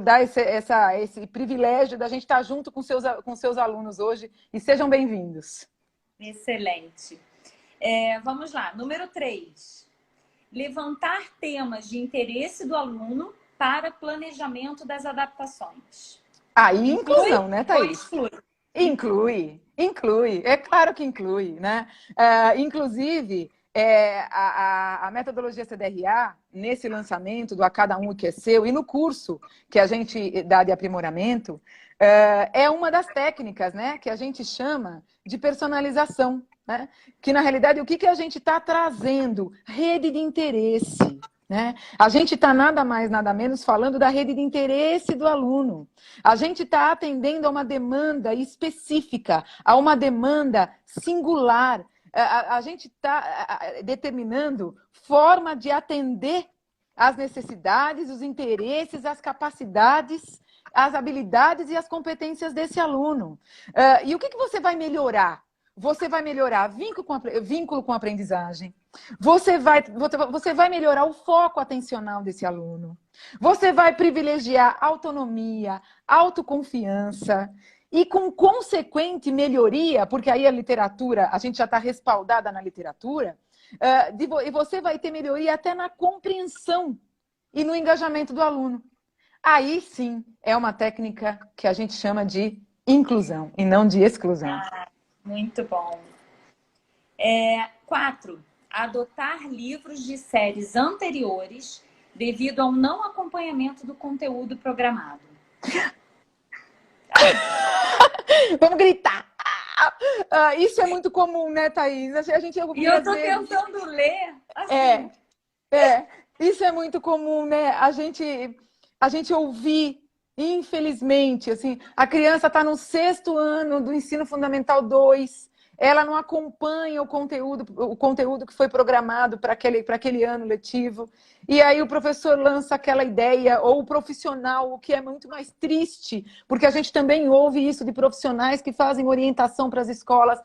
dar esse privilégio da gente estar junto com seus alunos hoje. E sejam bem-vindos. Excelente. Vamos lá, número 3. Levantar temas de interesse do aluno para planejamento das adaptações. Aí inclusão, né, Thaís? Inclui. É claro que inclui, né? Inclusive, a metodologia CDRA, nesse lançamento do A Cada Um o que é Seu, e no curso que a gente dá de aprimoramento, é uma das técnicas, né, que a gente chama de personalização. Né? Que, na realidade, o que a gente está trazendo? Rede de interesse. Né? A gente está nada mais, nada menos falando da rede de interesse do aluno. A gente está atendendo a uma demanda específica, a uma demanda singular. A gente está determinando forma de atender às necessidades, os interesses, as capacidades, as habilidades e as competências desse aluno. E o que você vai melhorar? Você vai melhorar vínculo com a aprendizagem. Você vai melhorar o foco atencional desse aluno. Você vai privilegiar autonomia, autoconfiança e com consequente melhoria, porque aí a literatura, a gente já está respaldada na literatura, e você vai ter melhoria até na compreensão e no engajamento do aluno. Aí sim é uma técnica que a gente chama de inclusão e não de exclusão. Muito bom. 4. Adotar livros de séries anteriores devido ao não acompanhamento do conteúdo programado. Vamos gritar! Isso é muito comum, né, Thaís? A gente e eu estou tentando ler. Assim. Isso é muito comum, né? A gente ouvir. Infelizmente, assim, a criança está no 6º ano do ensino fundamental 2, ela não acompanha o conteúdo que foi programado para aquele ano letivo, e aí o professor lança aquela ideia, ou o profissional, o que é muito mais triste, porque a gente também ouve isso de profissionais que fazem orientação para as escolas.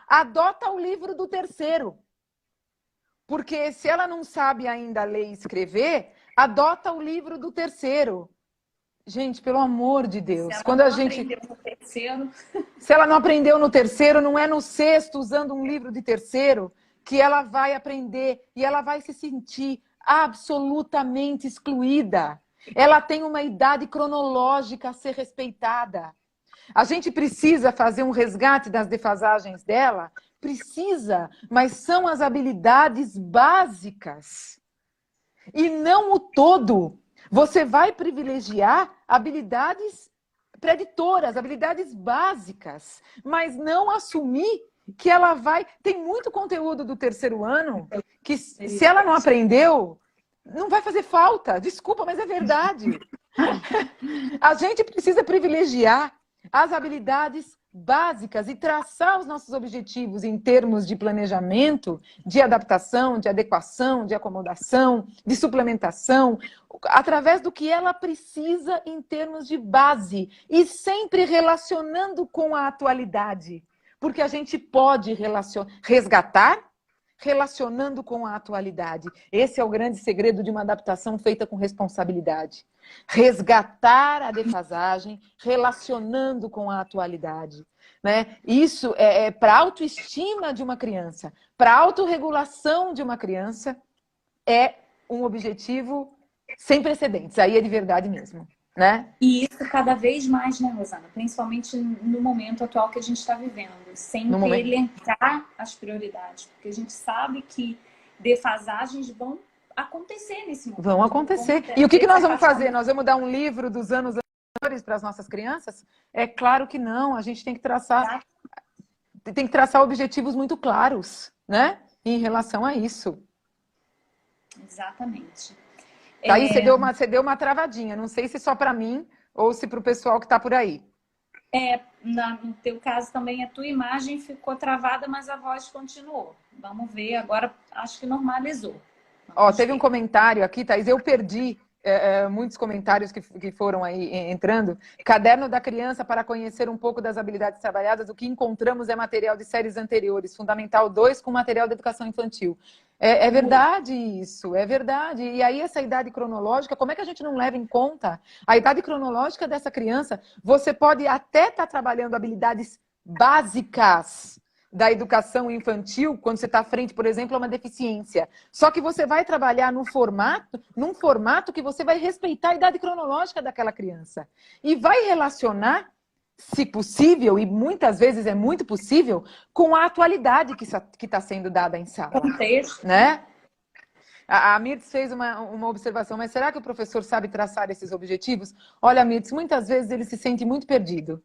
Adota o livro do 3º, porque se ela não sabe ainda ler e escrever, adota o livro do 3º. Gente, pelo amor de Deus. Se ela não aprendeu no 3º, não é no 6º, usando um livro de 3º, que ela vai aprender e ela vai se sentir absolutamente excluída. Ela tem uma idade cronológica a ser respeitada. A gente precisa fazer um resgate das defasagens dela? Precisa, mas são as habilidades básicas. E não o todo. Você vai privilegiar habilidades preditoras, habilidades básicas, mas não assumir que ela vai... Tem muito conteúdo do terceiro ano que, se ela não aprendeu, não vai fazer falta. Desculpa, mas é verdade. A gente precisa privilegiar as habilidades básicas e traçar os nossos objetivos em termos de planejamento, de adaptação, de adequação, de acomodação, de suplementação, através do que ela precisa em termos de base e sempre relacionando com a atualidade, porque a gente pode resgatar relacionando com a atualidade. Esse é o grande segredo de uma adaptação feita com responsabilidade. Resgatar a defasagem, relacionando com a atualidade. Né? Isso é para a autoestima de uma criança, para a autorregulação de uma criança, é um objetivo sem precedentes. Aí é de verdade mesmo. Né? E isso cada vez mais, né, Rosana? Principalmente no momento atual que a gente está vivendo. Sempre elencar as prioridades. Porque a gente sabe que defasagens vão acontecer nesse momento. Vão acontecer. E o que nós vamos fazer? Nós vamos dar um livro dos anos anteriores para as nossas crianças? É claro que não. A gente tem que traçar objetivos muito claros, né? Em relação a isso. Exatamente. Aí você deu uma travadinha. Não sei se só para mim ou se para o pessoal que está por aí. No teu caso também a tua imagem ficou travada, mas a voz continuou. Vamos ver, agora acho que normalizou. Teve um comentário aqui, Thaís, eu perdi muitos comentários que foram aí entrando. Caderno da criança para conhecer um pouco das habilidades trabalhadas, o que encontramos é material de séries anteriores, Fundamental 2 com material de educação infantil. É verdade isso, é verdade. E aí essa idade cronológica, como é que a gente não leva em conta a idade cronológica dessa criança? Você pode até estar trabalhando habilidades básicas da educação infantil, quando você está à frente, por exemplo, a uma deficiência. Só que você vai trabalhar num formato que você vai respeitar a idade cronológica daquela criança. E vai relacionar, se possível, e muitas vezes é muito possível, com a atualidade que está sendo dada em sala. Contexto. Né? A Mirtz fez uma observação, mas será que o professor sabe traçar esses objetivos? Olha, Mirtz, muitas vezes ele se sente muito perdido.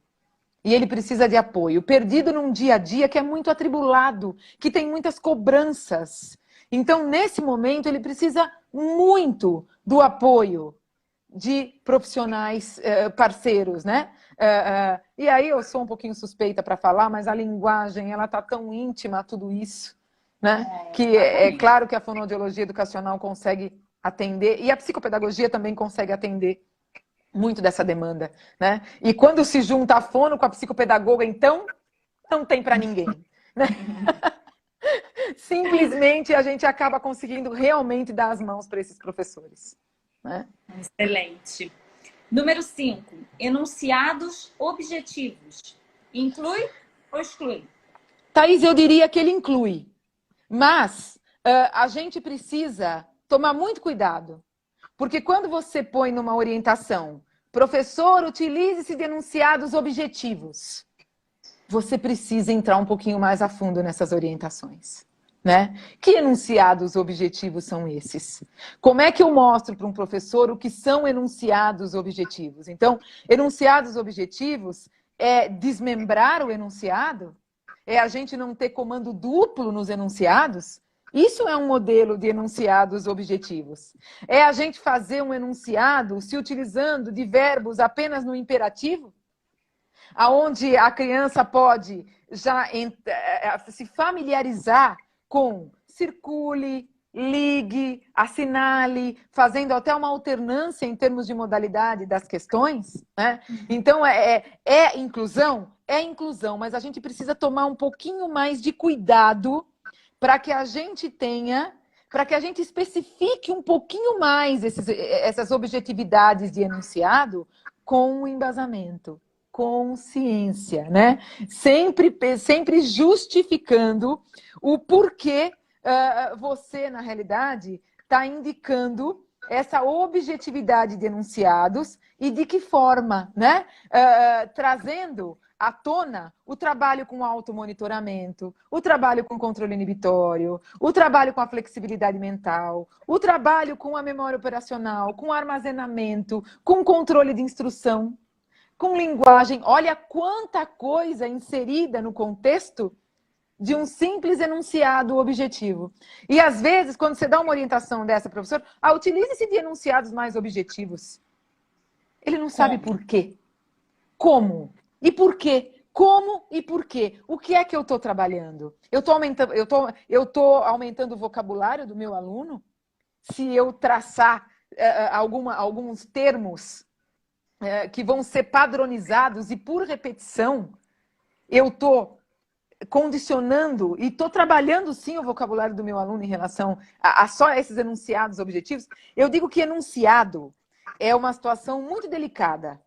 E ele precisa de apoio. Perdido num dia a dia que é muito atribulado, que tem muitas cobranças. Então, nesse momento, ele precisa muito do apoio de profissionais parceiros, né? E aí eu sou um pouquinho suspeita para falar, mas a linguagem, ela tá tão íntima a tudo isso, né? Que é claro que a fonoaudiologia educacional consegue atender, e a psicopedagogia também consegue atender muito dessa demanda, né? E quando se junta a fono com a psicopedagoga, então, não tem para ninguém, né? Simplesmente a gente acaba conseguindo realmente dar as mãos para esses professores, né? Excelente. Número 5, enunciados objetivos. Inclui ou exclui? Thaís, eu diria que ele inclui, mas a gente precisa tomar muito cuidado. Porque quando você põe numa orientação, professor, utilize-se de enunciados objetivos, você precisa entrar um pouquinho mais a fundo nessas orientações. Né? Que enunciados objetivos são esses? Como é que eu mostro para um professor o que são enunciados objetivos? Então, enunciados objetivos é desmembrar o enunciado? É a gente não ter comando duplo nos enunciados? Isso é um modelo de enunciados objetivos. É a gente fazer um enunciado se utilizando de verbos apenas no imperativo? Aonde a criança pode já se familiarizar com circule, ligue, assinale, fazendo até uma alternância em termos de modalidade das questões, né? Então, inclusão? É inclusão, mas a gente precisa tomar um pouquinho mais de cuidado para que a gente tenha, para que a gente especifique um pouquinho mais essas objetividades de enunciado com o embasamento, com ciência, né? Sempre justificando o porquê você, na realidade, está indicando essa objetividade de enunciados e de que forma, né? Trazendo à tona o trabalho com automonitoramento, o trabalho com controle inibitório, o trabalho com a flexibilidade mental, o trabalho com a memória operacional, com armazenamento, com controle de instrução, com linguagem. Olha quanta coisa inserida no contexto de um simples enunciado objetivo. E, às vezes, quando você dá uma orientação dessa, professor, utilize-se de enunciados mais objetivos. Ele não sabe por quê. Como? E por quê? Como e por quê? O que é que eu estou trabalhando? Eu estou aumentando o vocabulário do meu aluno? Se eu traçar alguns termos que vão ser padronizados e por repetição, eu estou condicionando e estou trabalhando sim o vocabulário do meu aluno em relação a só esses enunciados objetivos. Eu digo que enunciado é uma situação muito delicada.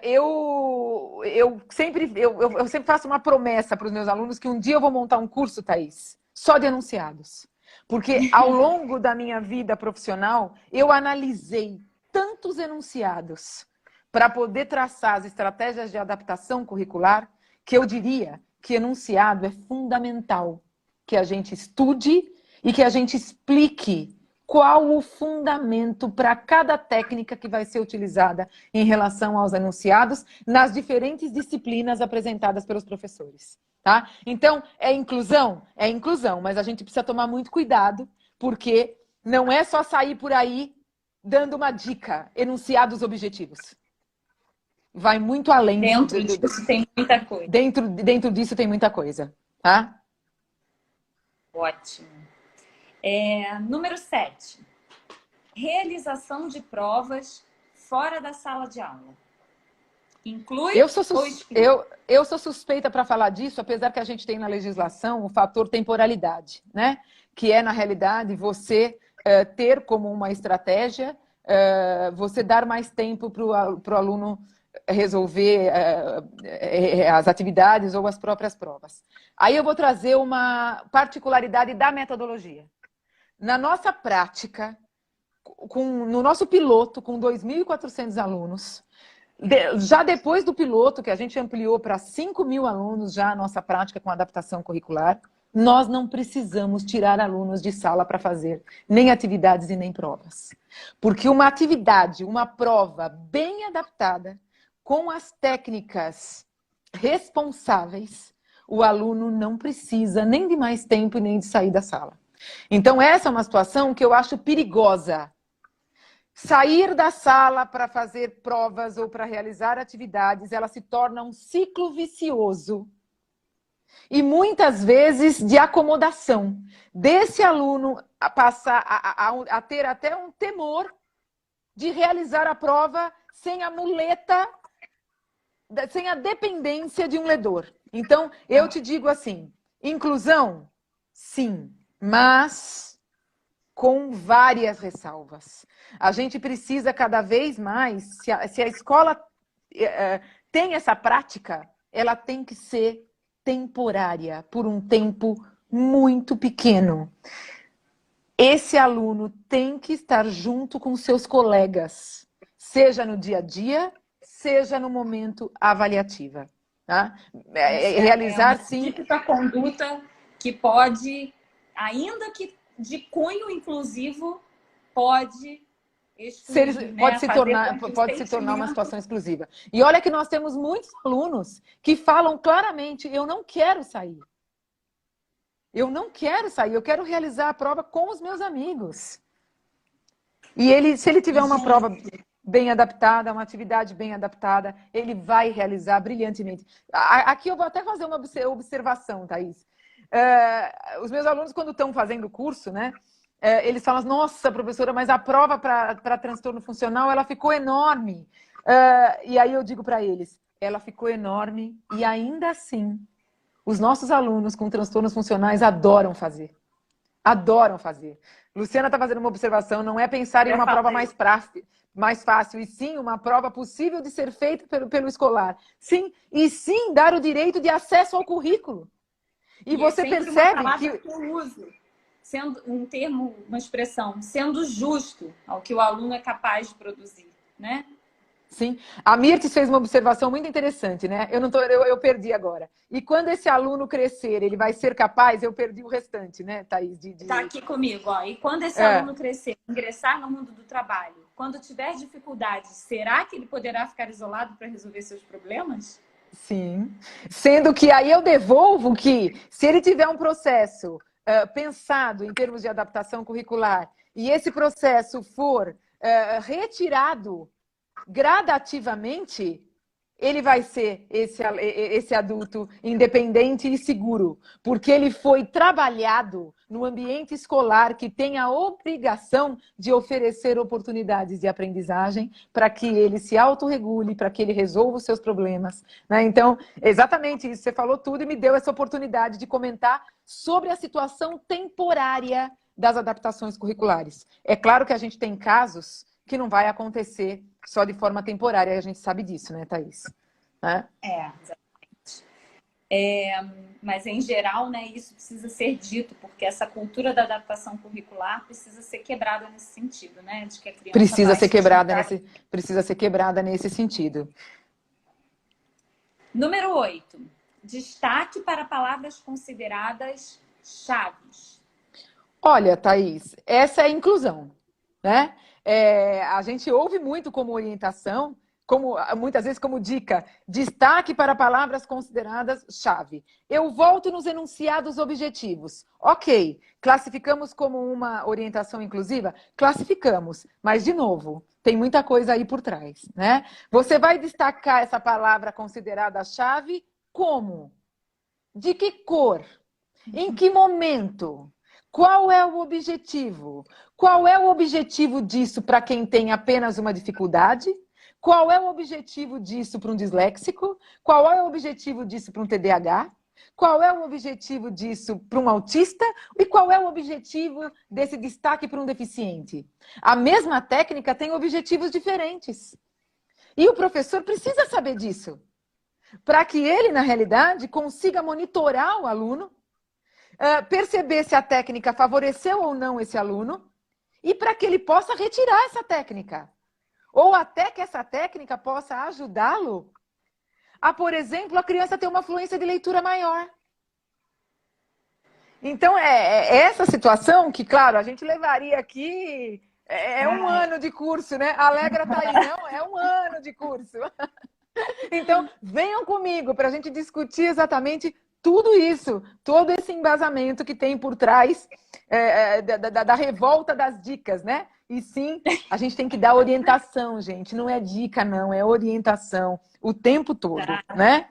Eu sempre faço uma promessa para os meus alunos que um dia eu vou montar um curso, Thaís, só de enunciados. Porque ao longo da minha vida profissional, eu analisei tantos enunciados para poder traçar as estratégias de adaptação curricular, que eu diria que enunciado é fundamental que a gente estude e que a gente explique qual o fundamento para cada técnica que vai ser utilizada em relação aos enunciados nas diferentes disciplinas apresentadas pelos professores. Tá? Então, é inclusão? É inclusão, mas a gente precisa tomar muito cuidado, porque não é só sair por aí dando uma dica, enunciados objetivos. Vai muito além. Dentro disso tem muita coisa. Dentro disso tem muita coisa, tá? Ótimo. Número 7. Realização de provas fora da sala de aula. Inclui eu sou suspeita para falar disso, apesar que a gente tem na legislação o fator temporalidade, né? Que é, na realidade, você ter como uma estratégia, você dar mais tempo para o aluno resolver as atividades ou as próprias provas. Aí eu vou trazer uma particularidade da metodologia. Na nossa prática, no nosso piloto, com 2.400 alunos, já depois do piloto, que a gente ampliou para 5.000 alunos já a nossa prática com adaptação curricular, nós não precisamos tirar alunos de sala para fazer nem atividades e nem provas. Porque uma atividade, uma prova bem adaptada, com as técnicas responsáveis, o aluno não precisa nem de mais tempo e nem de sair da sala. Então, essa é uma situação que eu acho perigosa. Sair da sala para fazer provas ou para realizar atividades, ela se torna um ciclo vicioso. E muitas vezes de acomodação. Desse aluno a passar a ter até um temor de realizar a prova sem a muleta, sem a dependência de um ledor. Então, eu te digo assim, inclusão, sim, mas com várias ressalvas. A gente precisa cada vez mais, se a escola tem essa prática, ela tem que ser temporária, por um tempo muito pequeno. Esse aluno tem que estar junto com seus colegas, seja no dia a dia, seja no momento avaliativa. Tá? Realizar, sim. Típica conduta que pode, ainda que de cunho inclusivo, pode excluir, pode se tornar uma situação exclusiva. E olha que nós temos muitos alunos que falam claramente, eu não quero sair. Eu não quero sair, eu quero realizar a prova com os meus amigos. E se ele tiver uma prova bem adaptada, uma atividade bem adaptada, ele vai realizar brilhantemente. Aqui eu vou até fazer uma observação, Thaís. Os meus alunos, quando estão fazendo o curso, né, eles falam, nossa, professora, mas a prova para transtorno funcional, ela ficou enorme. E aí eu digo para eles, ela ficou enorme e ainda assim, os nossos alunos com transtornos funcionais adoram fazer. Adoram fazer. Luciana está fazendo uma observação, não é pensar em uma prova mais fácil, e sim uma prova possível de ser feita pelo escolar. Sim, e sim dar o direito de acesso ao currículo. E você percebe que eu uso. sendo um termo, uma expressão, sendo justo ao que o aluno é capaz de produzir, né? Sim. A Mirtes fez uma observação muito interessante, né? Eu perdi agora. E quando esse aluno crescer, ele vai ser capaz, eu perdi o restante, né, Thaís? Está aqui comigo, ó. E quando esse É. aluno crescer, ingressar no mundo do trabalho, quando tiver dificuldade, será que ele poderá ficar isolado para resolver seus problemas? Sim. Sendo que aí eu devolvo que, se ele tiver um processo pensado em termos de adaptação curricular e esse processo for retirado gradativamente, ele vai ser esse adulto independente e seguro, porque ele foi trabalhado no ambiente escolar que tem a obrigação de oferecer oportunidades de aprendizagem para que ele se autorregule, para que ele resolva os seus problemas, né? Então, exatamente isso, você falou tudo e me deu essa oportunidade de comentar sobre a situação temporária das adaptações curriculares. É claro que a gente tem casos que não vai acontecer só de forma temporária, e a gente sabe disso, né, Thaís? Né? Exatamente. Mas, em geral, né, isso precisa ser dito, porque essa cultura da adaptação curricular precisa ser quebrada nesse sentido, né? De que a criança precisa ser quebrada nesse sentido. Número 8. Destaque para palavras consideradas chaves. Olha, Thaís, essa é a inclusão, né? A gente ouve muito como orientação, muitas vezes como dica, destaque para palavras consideradas chave. Eu volto nos enunciados objetivos. Ok, classificamos como uma orientação inclusiva? Classificamos, mas, de novo, tem muita coisa aí por trás, né? Você vai destacar essa palavra considerada chave como? De que cor? Em que momento? Qual é o objetivo? Qual é o objetivo disso para quem tem apenas uma dificuldade? Qual é o objetivo disso para um disléxico? Qual é o objetivo disso para um TDAH? Qual é o objetivo disso para um autista? E qual é o objetivo desse destaque para um deficiente? A mesma técnica tem objetivos diferentes. E o professor precisa saber disso, para que ele, na realidade, consiga monitorar o aluno, perceber se a técnica favoreceu ou não esse aluno e para que ele possa retirar essa técnica. Ou até que essa técnica possa ajudá-lo a, por exemplo, a criança ter uma fluência de leitura maior. Então, é essa situação que, claro, a gente levaria aqui... um ano de curso, né? Alegra, Thaís, não, é um ano de curso. Então, venham comigo para a gente discutir exatamente tudo isso, todo esse embasamento que tem por trás da revolta das dicas, né? E sim, a gente tem que dar orientação, gente. Não é dica, não, é orientação o tempo todo, né?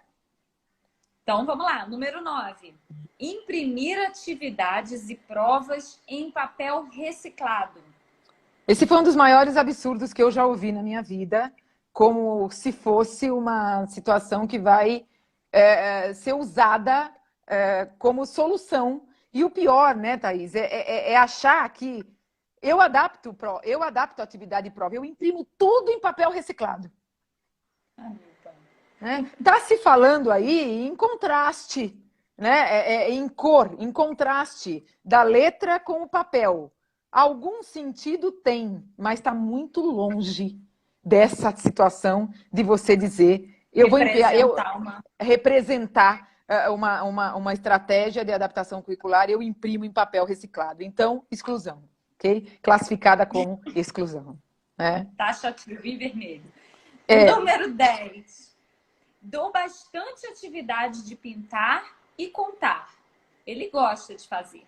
Então, vamos lá. Número 9. Imprimir atividades e provas em papel reciclado. Esse foi um dos maiores absurdos que eu já ouvi na minha vida, como se fosse uma situação que vai ser usada como solução. E o pior, né, Thaís, é achar que eu adapto a atividade e prova, eu imprimo tudo em papel reciclado. Está se falando aí em contraste, né? Em cor, em contraste da letra com o papel. Algum sentido tem, mas está muito longe dessa situação de você dizer eu vou representar uma estratégia de adaptação curricular, eu imprimo em papel reciclado. Então, exclusão, ok? Classificada como exclusão. Né? Taxativo em vermelho. Número 10. Dou bastante atividade de pintar e contar. Ele gosta de fazer.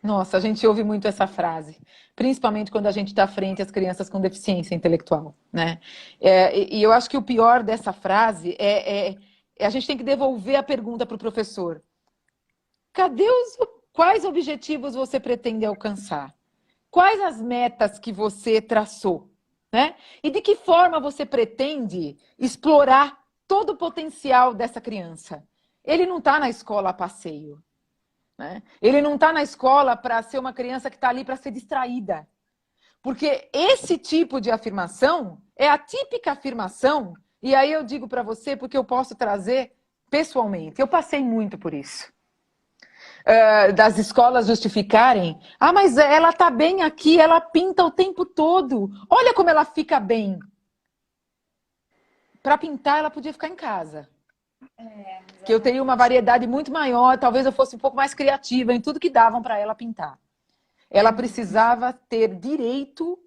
Nossa, a gente ouve muito essa frase, principalmente quando a gente está frente às crianças com deficiência intelectual, né? E eu acho que o pior dessa frase a gente tem que devolver a pergunta para o professor. Quais objetivos você pretende alcançar? Quais as metas que você traçou? Né? E de que forma você pretende explorar todo o potencial dessa criança? Ele não está na escola a passeio. Né? Ele não está na escola para ser uma criança que está ali para ser distraída. Porque esse tipo de afirmação é a típica afirmação, e aí eu digo para você porque eu posso trazer pessoalmente. Eu passei muito por isso. das escolas justificarem, mas ela está bem aqui, ela pinta o tempo todo, olha como ela fica bem. Para pintar, ela podia ficar em casa. Que eu teria uma variedade muito maior, talvez eu fosse um pouco mais criativa em tudo que davam para ela pintar. Ela precisava ter direito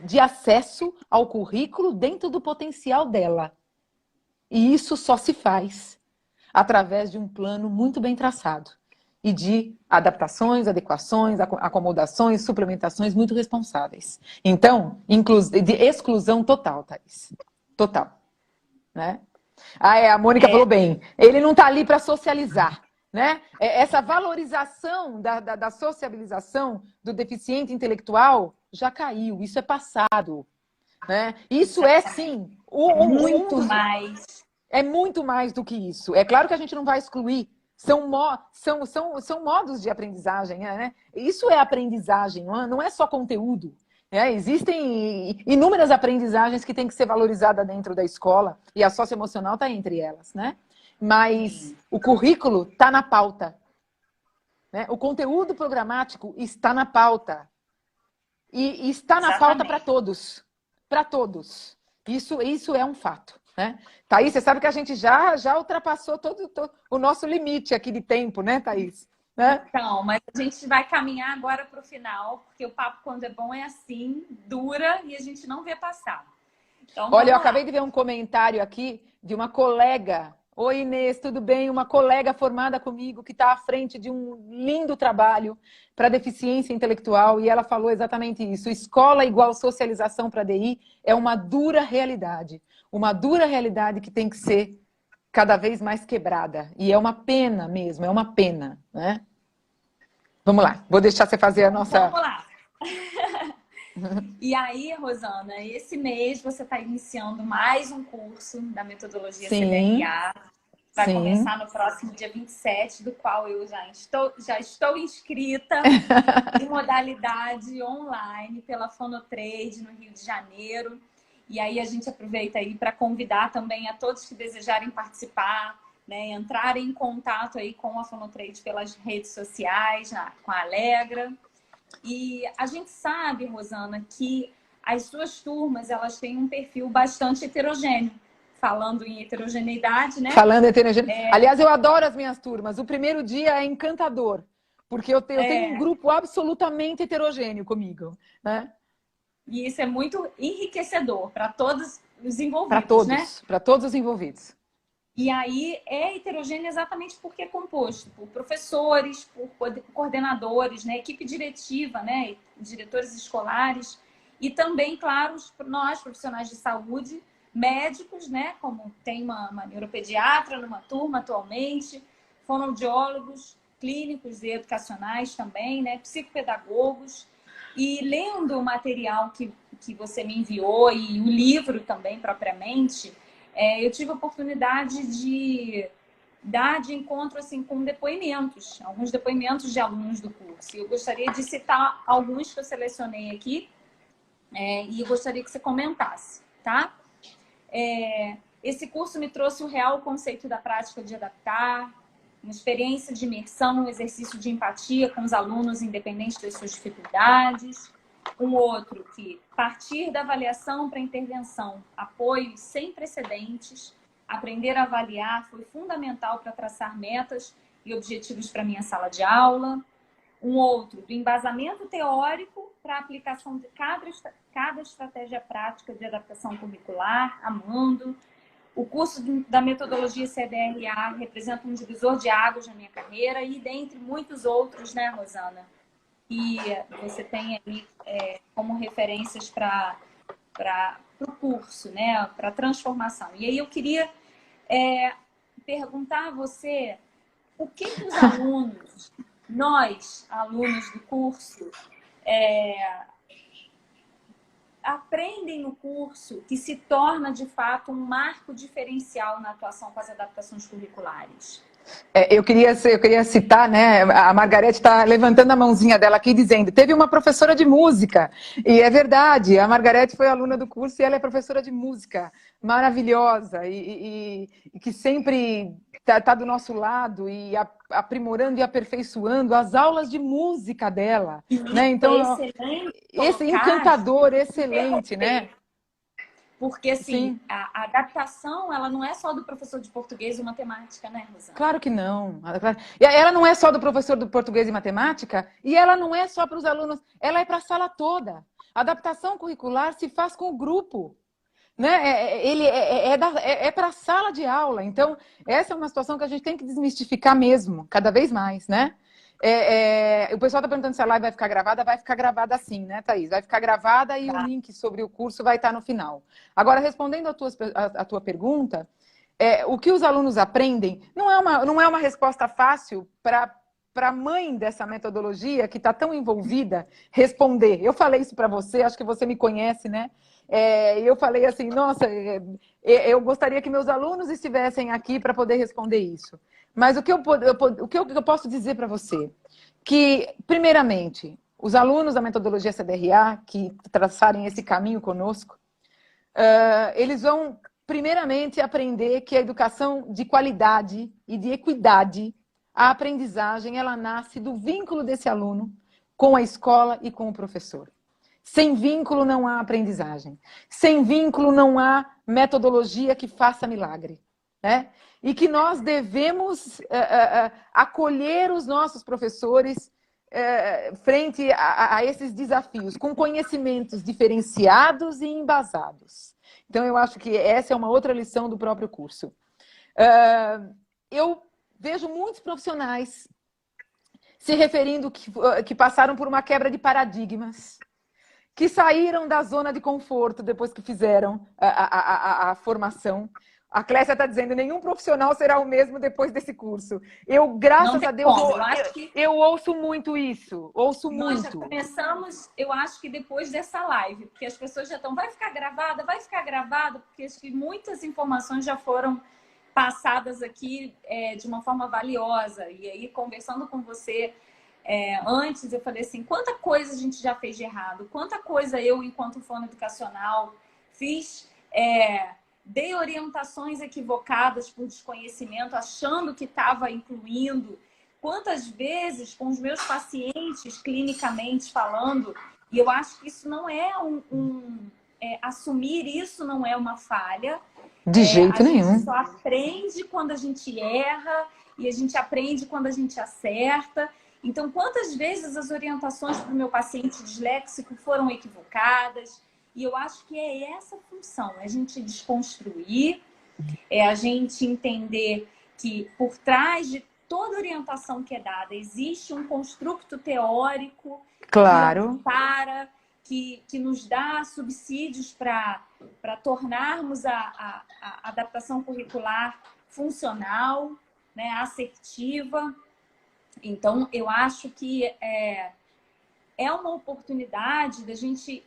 de acesso ao currículo dentro do potencial dela. E isso só se faz através de um plano muito bem traçado e de adaptações, adequações, acomodações, suplementações muito responsáveis. Então, de exclusão total, Thaís. Total. Né? A Mônica falou bem. Ele não está ali para socializar. Né? Essa valorização da sociabilização do deficiente intelectual já caiu. Isso é passado. Né? Isso é, sim, muito mais. É muito mais do que isso. É claro que a gente não vai excluir. São modos de aprendizagem. Né? Isso é aprendizagem, não é só conteúdo. Existem inúmeras aprendizagens que têm que ser valorizadas dentro da escola e a socioemocional está entre elas. Né? Mas o currículo está na pauta. Né? O conteúdo programático está na pauta. E está na pauta para todos. Para todos. Isso é um fato. Né? Thaís, você sabe que a gente já ultrapassou todo o nosso limite aqui de tempo, né, Thaís? Né? Então, mas a gente vai caminhar agora para o final, porque o papo, quando é bom, é assim, dura e a gente não vê passar. Então, olha, eu acabei de ver um comentário aqui de uma colega. Oi, Inês, tudo bem? Uma colega formada comigo que está à frente de um lindo trabalho para deficiência intelectual e ela falou exatamente isso. Escola igual socialização para DI é uma dura realidade. Uma dura realidade que tem que ser cada vez mais quebrada. E é uma pena mesmo, é uma pena. Né? Vamos lá, vou deixar você fazer a nossa... Vamos lá. E aí, Rosana, esse mês você está iniciando mais um curso da metodologia CDRA. Vai começar no próximo dia 27, do qual eu já estou inscrita em modalidade online pela Fonotrade, no Rio de Janeiro. E aí a gente aproveita aí para convidar também a todos que desejarem participar, né, entrarem em contato aí com a Fonotrade pelas redes sociais, com a Alegra. E a gente sabe, Rosana, que as suas turmas, elas têm um perfil bastante heterogêneo. Falando em heterogeneidade, né? Falando em heterogeneidade. Aliás, eu adoro as minhas turmas. O primeiro dia é encantador, porque eu tenho um grupo absolutamente heterogêneo comigo, né? E isso é muito enriquecedor para todos os envolvidos, para todos, né? Para todos os envolvidos. E aí é heterogêneo exatamente porque é composto por professores, por coordenadores, né? Equipe diretiva, né? Diretores escolares e também, claro, nós, profissionais de saúde, médicos, né? Como tem uma neuropediatra numa turma atualmente, fonoaudiólogos, clínicos e educacionais também, né? Psicopedagogos. E lendo o material que você me enviou e o livro também, propriamente, eu tive a oportunidade de dar de encontro assim, com depoimentos, alguns depoimentos de alunos do curso. E eu gostaria de citar alguns que eu selecionei aqui e eu gostaria que você comentasse, tá? Esse curso me trouxe o real conceito da prática de adaptar, uma experiência de imersão, um exercício de empatia com os alunos, independente das suas dificuldades. Um outro que partir da avaliação para a intervenção, apoio sem precedentes, aprender a avaliar foi fundamental para traçar metas e objetivos para a minha sala de aula. Um outro, do embasamento teórico para a aplicação de cada estratégia prática de adaptação curricular, amando. O curso da metodologia CDRA representa um divisor de águas na minha carreira e dentre muitos outros, né, Rosana? E você tem aí como referências para o curso, né, para a transformação. E aí eu queria perguntar a você o que os alunos, nós, alunos do curso, aprendem no curso que se torna, de fato, um marco diferencial na atuação com as adaptações curriculares? Eu queria citar, né? A Margarete está levantando a mãozinha dela aqui dizendo, teve uma professora de música, e é verdade, a Margarete foi aluna do curso e ela é professora de música, maravilhosa e que sempre está do nosso lado e aprimorando e aperfeiçoando as aulas de música dela, né? Então, Excelente esse colocar, encantador, excelente, né? porque, assim, Sim, a adaptação, ela não é só do professor de português e matemática, né, Rosana? claro que não. E ela não é só do professor do português e matemática, e ela não é só para os alunos, ela é para a sala toda. A adaptação curricular se faz com o grupo. Né? É para a sala de aula. Então, essa é uma situação que a gente tem que desmistificar mesmo, cada vez mais, né? O pessoal está perguntando se a live vai ficar gravada sim, né, Thaís? Vai ficar gravada e o Tá. link sobre o curso vai estar no final. Agora, respondendo a tua pergunta, o que os alunos aprendem não é uma resposta fácil para a mãe dessa metodologia que está tão envolvida responder. Eu falei isso para você, acho que você me conhece, né? Eu falei assim, nossa, eu gostaria que meus alunos estivessem aqui para poder responder isso. Mas o que eu posso dizer para você? Que, primeiramente, os alunos da metodologia CDRA, que traçarem esse caminho conosco, eles vão, primeiramente, aprender que a educação de qualidade e de equidade, a aprendizagem, ela nasce do vínculo desse aluno com a escola e com o professor. Sem vínculo não há aprendizagem. Sem vínculo não há metodologia que faça milagre. Né? E que nós devemos acolher os nossos professores frente a esses desafios, com conhecimentos diferenciados e embasados. Então, eu acho que essa é uma outra lição do próprio curso. Eu vejo muitos profissionais se referindo que passaram por uma quebra de paradigmas, que saíram da zona de conforto depois que fizeram a formação. A Clécia está dizendo, nenhum profissional será o mesmo depois desse curso. Eu, graças a Deus, eu ouço muito isso. Ouço nós muito. Já começamos, eu acho que depois dessa live, porque as pessoas já estão, vai ficar gravada, porque acho que muitas informações já foram passadas aqui de uma forma valiosa. E aí, conversando com você antes, eu falei assim, quanta coisa a gente já fez de errado, quanta coisa eu, enquanto fono educacional, fiz, dei orientações equivocadas por desconhecimento, achando que estava incluindo. Quantas vezes com os meus pacientes, clinicamente falando, e eu acho que isso não é assumir isso não é uma falha. De jeito nenhum. A gente só aprende quando a gente erra e a gente aprende quando a gente acerta. Então, quantas vezes as orientações para o meu paciente disléxico foram equivocadas? E eu acho que é essa função, a gente desconstruir, a gente entender que por trás de toda orientação que é dada existe um construto teórico, claro, que nos dá subsídios para tornarmos a adaptação curricular funcional, né, assertiva. Então, eu acho que é uma oportunidade da gente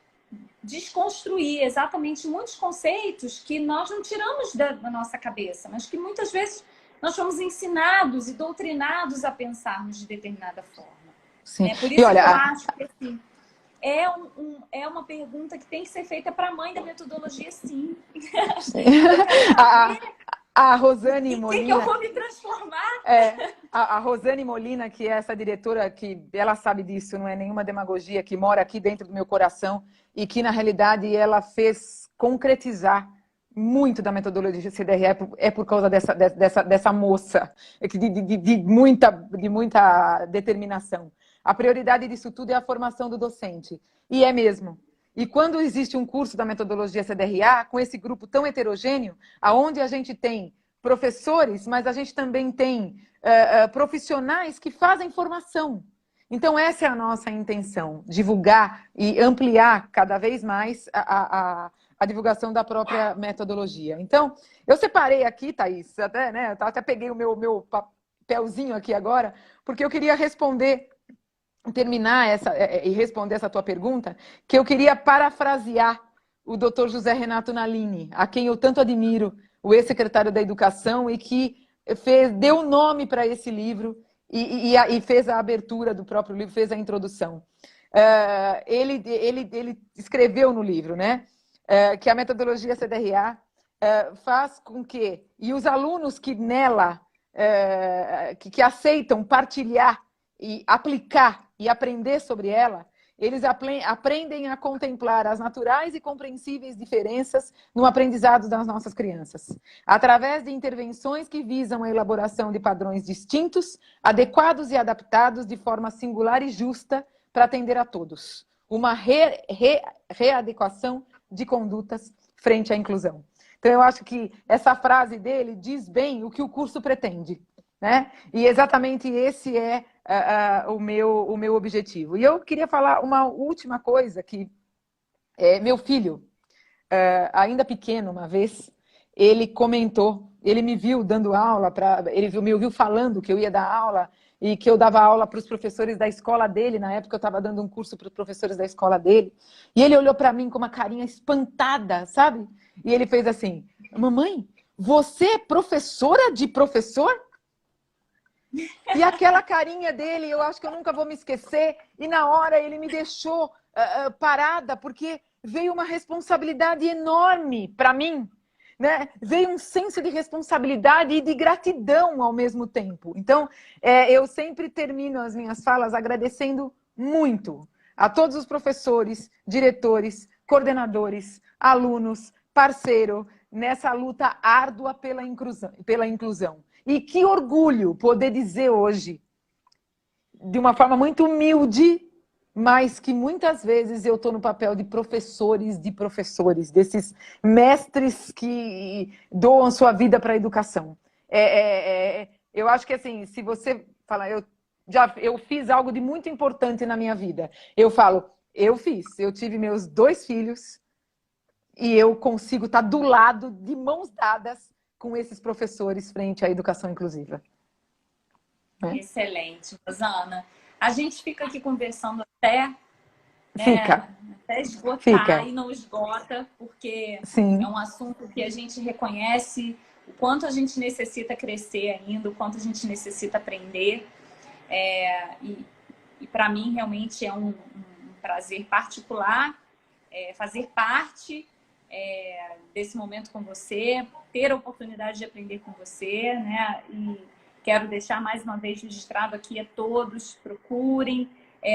desconstruir exatamente muitos conceitos que nós não tiramos da nossa cabeça, mas que muitas vezes nós fomos ensinados e doutrinados a pensarmos de determinada forma. Sim. Por isso que eu acho que assim, é uma pergunta que tem que ser feita para a mãe da metodologia, sim. A Rosane Molina... Em que eu vou me transformar? A Rosane Molina, que é essa diretora, que ela sabe disso, não é nenhuma demagogia, que mora aqui dentro do meu coração e que, na realidade, ela fez concretizar muito da metodologia CDRE por causa dessa moça, de muita determinação. A prioridade disso tudo é a formação do docente. E é mesmo. E quando existe um curso da metodologia CDRA, com esse grupo tão heterogêneo, aonde a gente tem professores, mas a gente também tem profissionais que fazem formação. Então, essa é a nossa intenção, divulgar e ampliar cada vez mais a divulgação da própria metodologia. Então, eu separei aqui, Thaís, até, né, eu até peguei o meu papelzinho aqui agora, porque eu queria terminar e responder essa tua pergunta, que eu queria parafrasear o Dr. José Renato Nalini, a quem eu tanto admiro, o ex-secretário da Educação, e que deu nome para esse livro e fez a abertura do próprio livro, fez a introdução. Ele escreveu no livro, né, que a metodologia CDRA faz com que... E os alunos que nela, que aceitam partilhar e aplicar e aprender sobre ela, eles aprendem a contemplar as naturais e compreensíveis diferenças no aprendizado das nossas crianças, através de intervenções que visam a elaboração de padrões distintos, adequados e adaptados de forma singular e justa para atender a todos. Uma readequação de condutas frente à inclusão. Então, eu acho que essa frase dele diz bem o que o curso pretende, né? E exatamente esse é o meu objetivo. E eu queria falar uma última coisa, que meu filho, ainda pequeno uma vez, ele comentou, ele me viu dando aula, ele me ouviu falando que eu ia dar aula e que eu dava aula para os professores da escola dele, na época eu estava dando um curso para os professores da escola dele, e ele olhou para mim com uma carinha espantada, sabe? E ele fez assim, mamãe, você é professora de professor? E aquela carinha dele, eu acho que eu nunca vou me esquecer. E na hora ele me deixou parada, porque veio uma responsabilidade enorme para mim, né? Veio um senso de responsabilidade e de gratidão ao mesmo tempo. Então, eu sempre termino as minhas falas agradecendo muito a todos os professores, diretores, coordenadores, alunos, parceiro, nessa luta árdua pela inclusão. E que orgulho poder dizer hoje, de uma forma muito humilde, mas que muitas vezes eu estou no papel de professores, desses mestres que doam sua vida para a educação. Eu acho que assim, se você falar, eu fiz algo de muito importante na minha vida, eu falo, eu tive meus 2 filhos e eu consigo estar do lado, de mãos dadas, com esses professores frente à educação inclusiva. Excelente, Rosana. A gente fica aqui conversando até, até esgotar e não esgota, porque Sim. é um assunto que a gente reconhece o quanto a gente necessita crescer ainda, o quanto a gente necessita aprender. E para mim, realmente, é um prazer particular fazer parte desse momento com você, ter a oportunidade de aprender com você, né? E quero deixar mais uma vez registrado aqui a todos, procurem.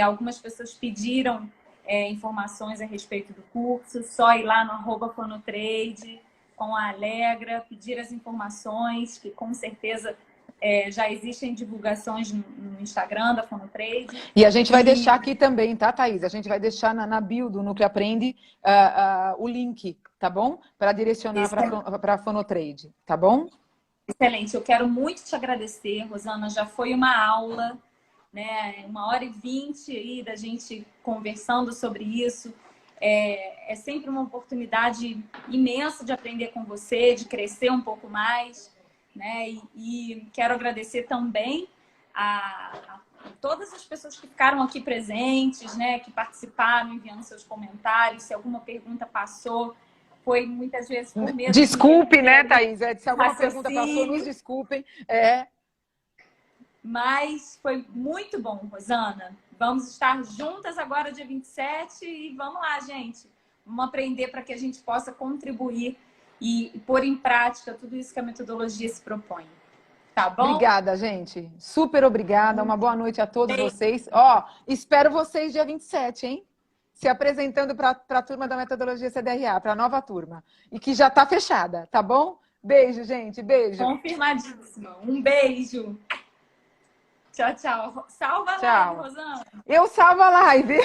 Algumas pessoas pediram informações a respeito do curso, só ir lá no @fonotrade com a Alegra, pedir as informações, que com certeza já existem divulgações no Instagram da Fonotrade. E a gente vai deixar aqui também, tá, Thaís? A gente vai deixar na bio do Núcleo Aprende o link, tá bom? Para direcionar para a Fonotrade, tá bom? Excelente. Eu quero muito te agradecer, Rosana. Já foi uma aula, né? 1h20 aí da gente conversando sobre isso. É sempre uma oportunidade imensa de aprender com você, de crescer um pouco mais, né? E quero agradecer também a todas as pessoas que ficaram aqui presentes, né? Que participaram, enviando seus comentários. Se alguma pergunta passou, foi muitas vezes por medo. Desculpe, né, Thaís? Se alguma pergunta passou, nos desculpem. Mas foi muito bom, Rosana. Vamos estar juntas agora, dia 27, e vamos lá, gente. Vamos aprender para que a gente possa contribuir e pôr em prática tudo isso que a metodologia se propõe. Tá bom? Obrigada, gente. Super obrigada. Uma boa noite a todos vocês. Espero vocês dia 27, hein? Se apresentando para a turma da metodologia CDRA, para a nova turma. E que já está fechada, tá bom? Beijo, gente. Beijo. Confirmadíssimo. Um beijo. Tchau, tchau. Salva a live, Rosana. Eu salvo a live.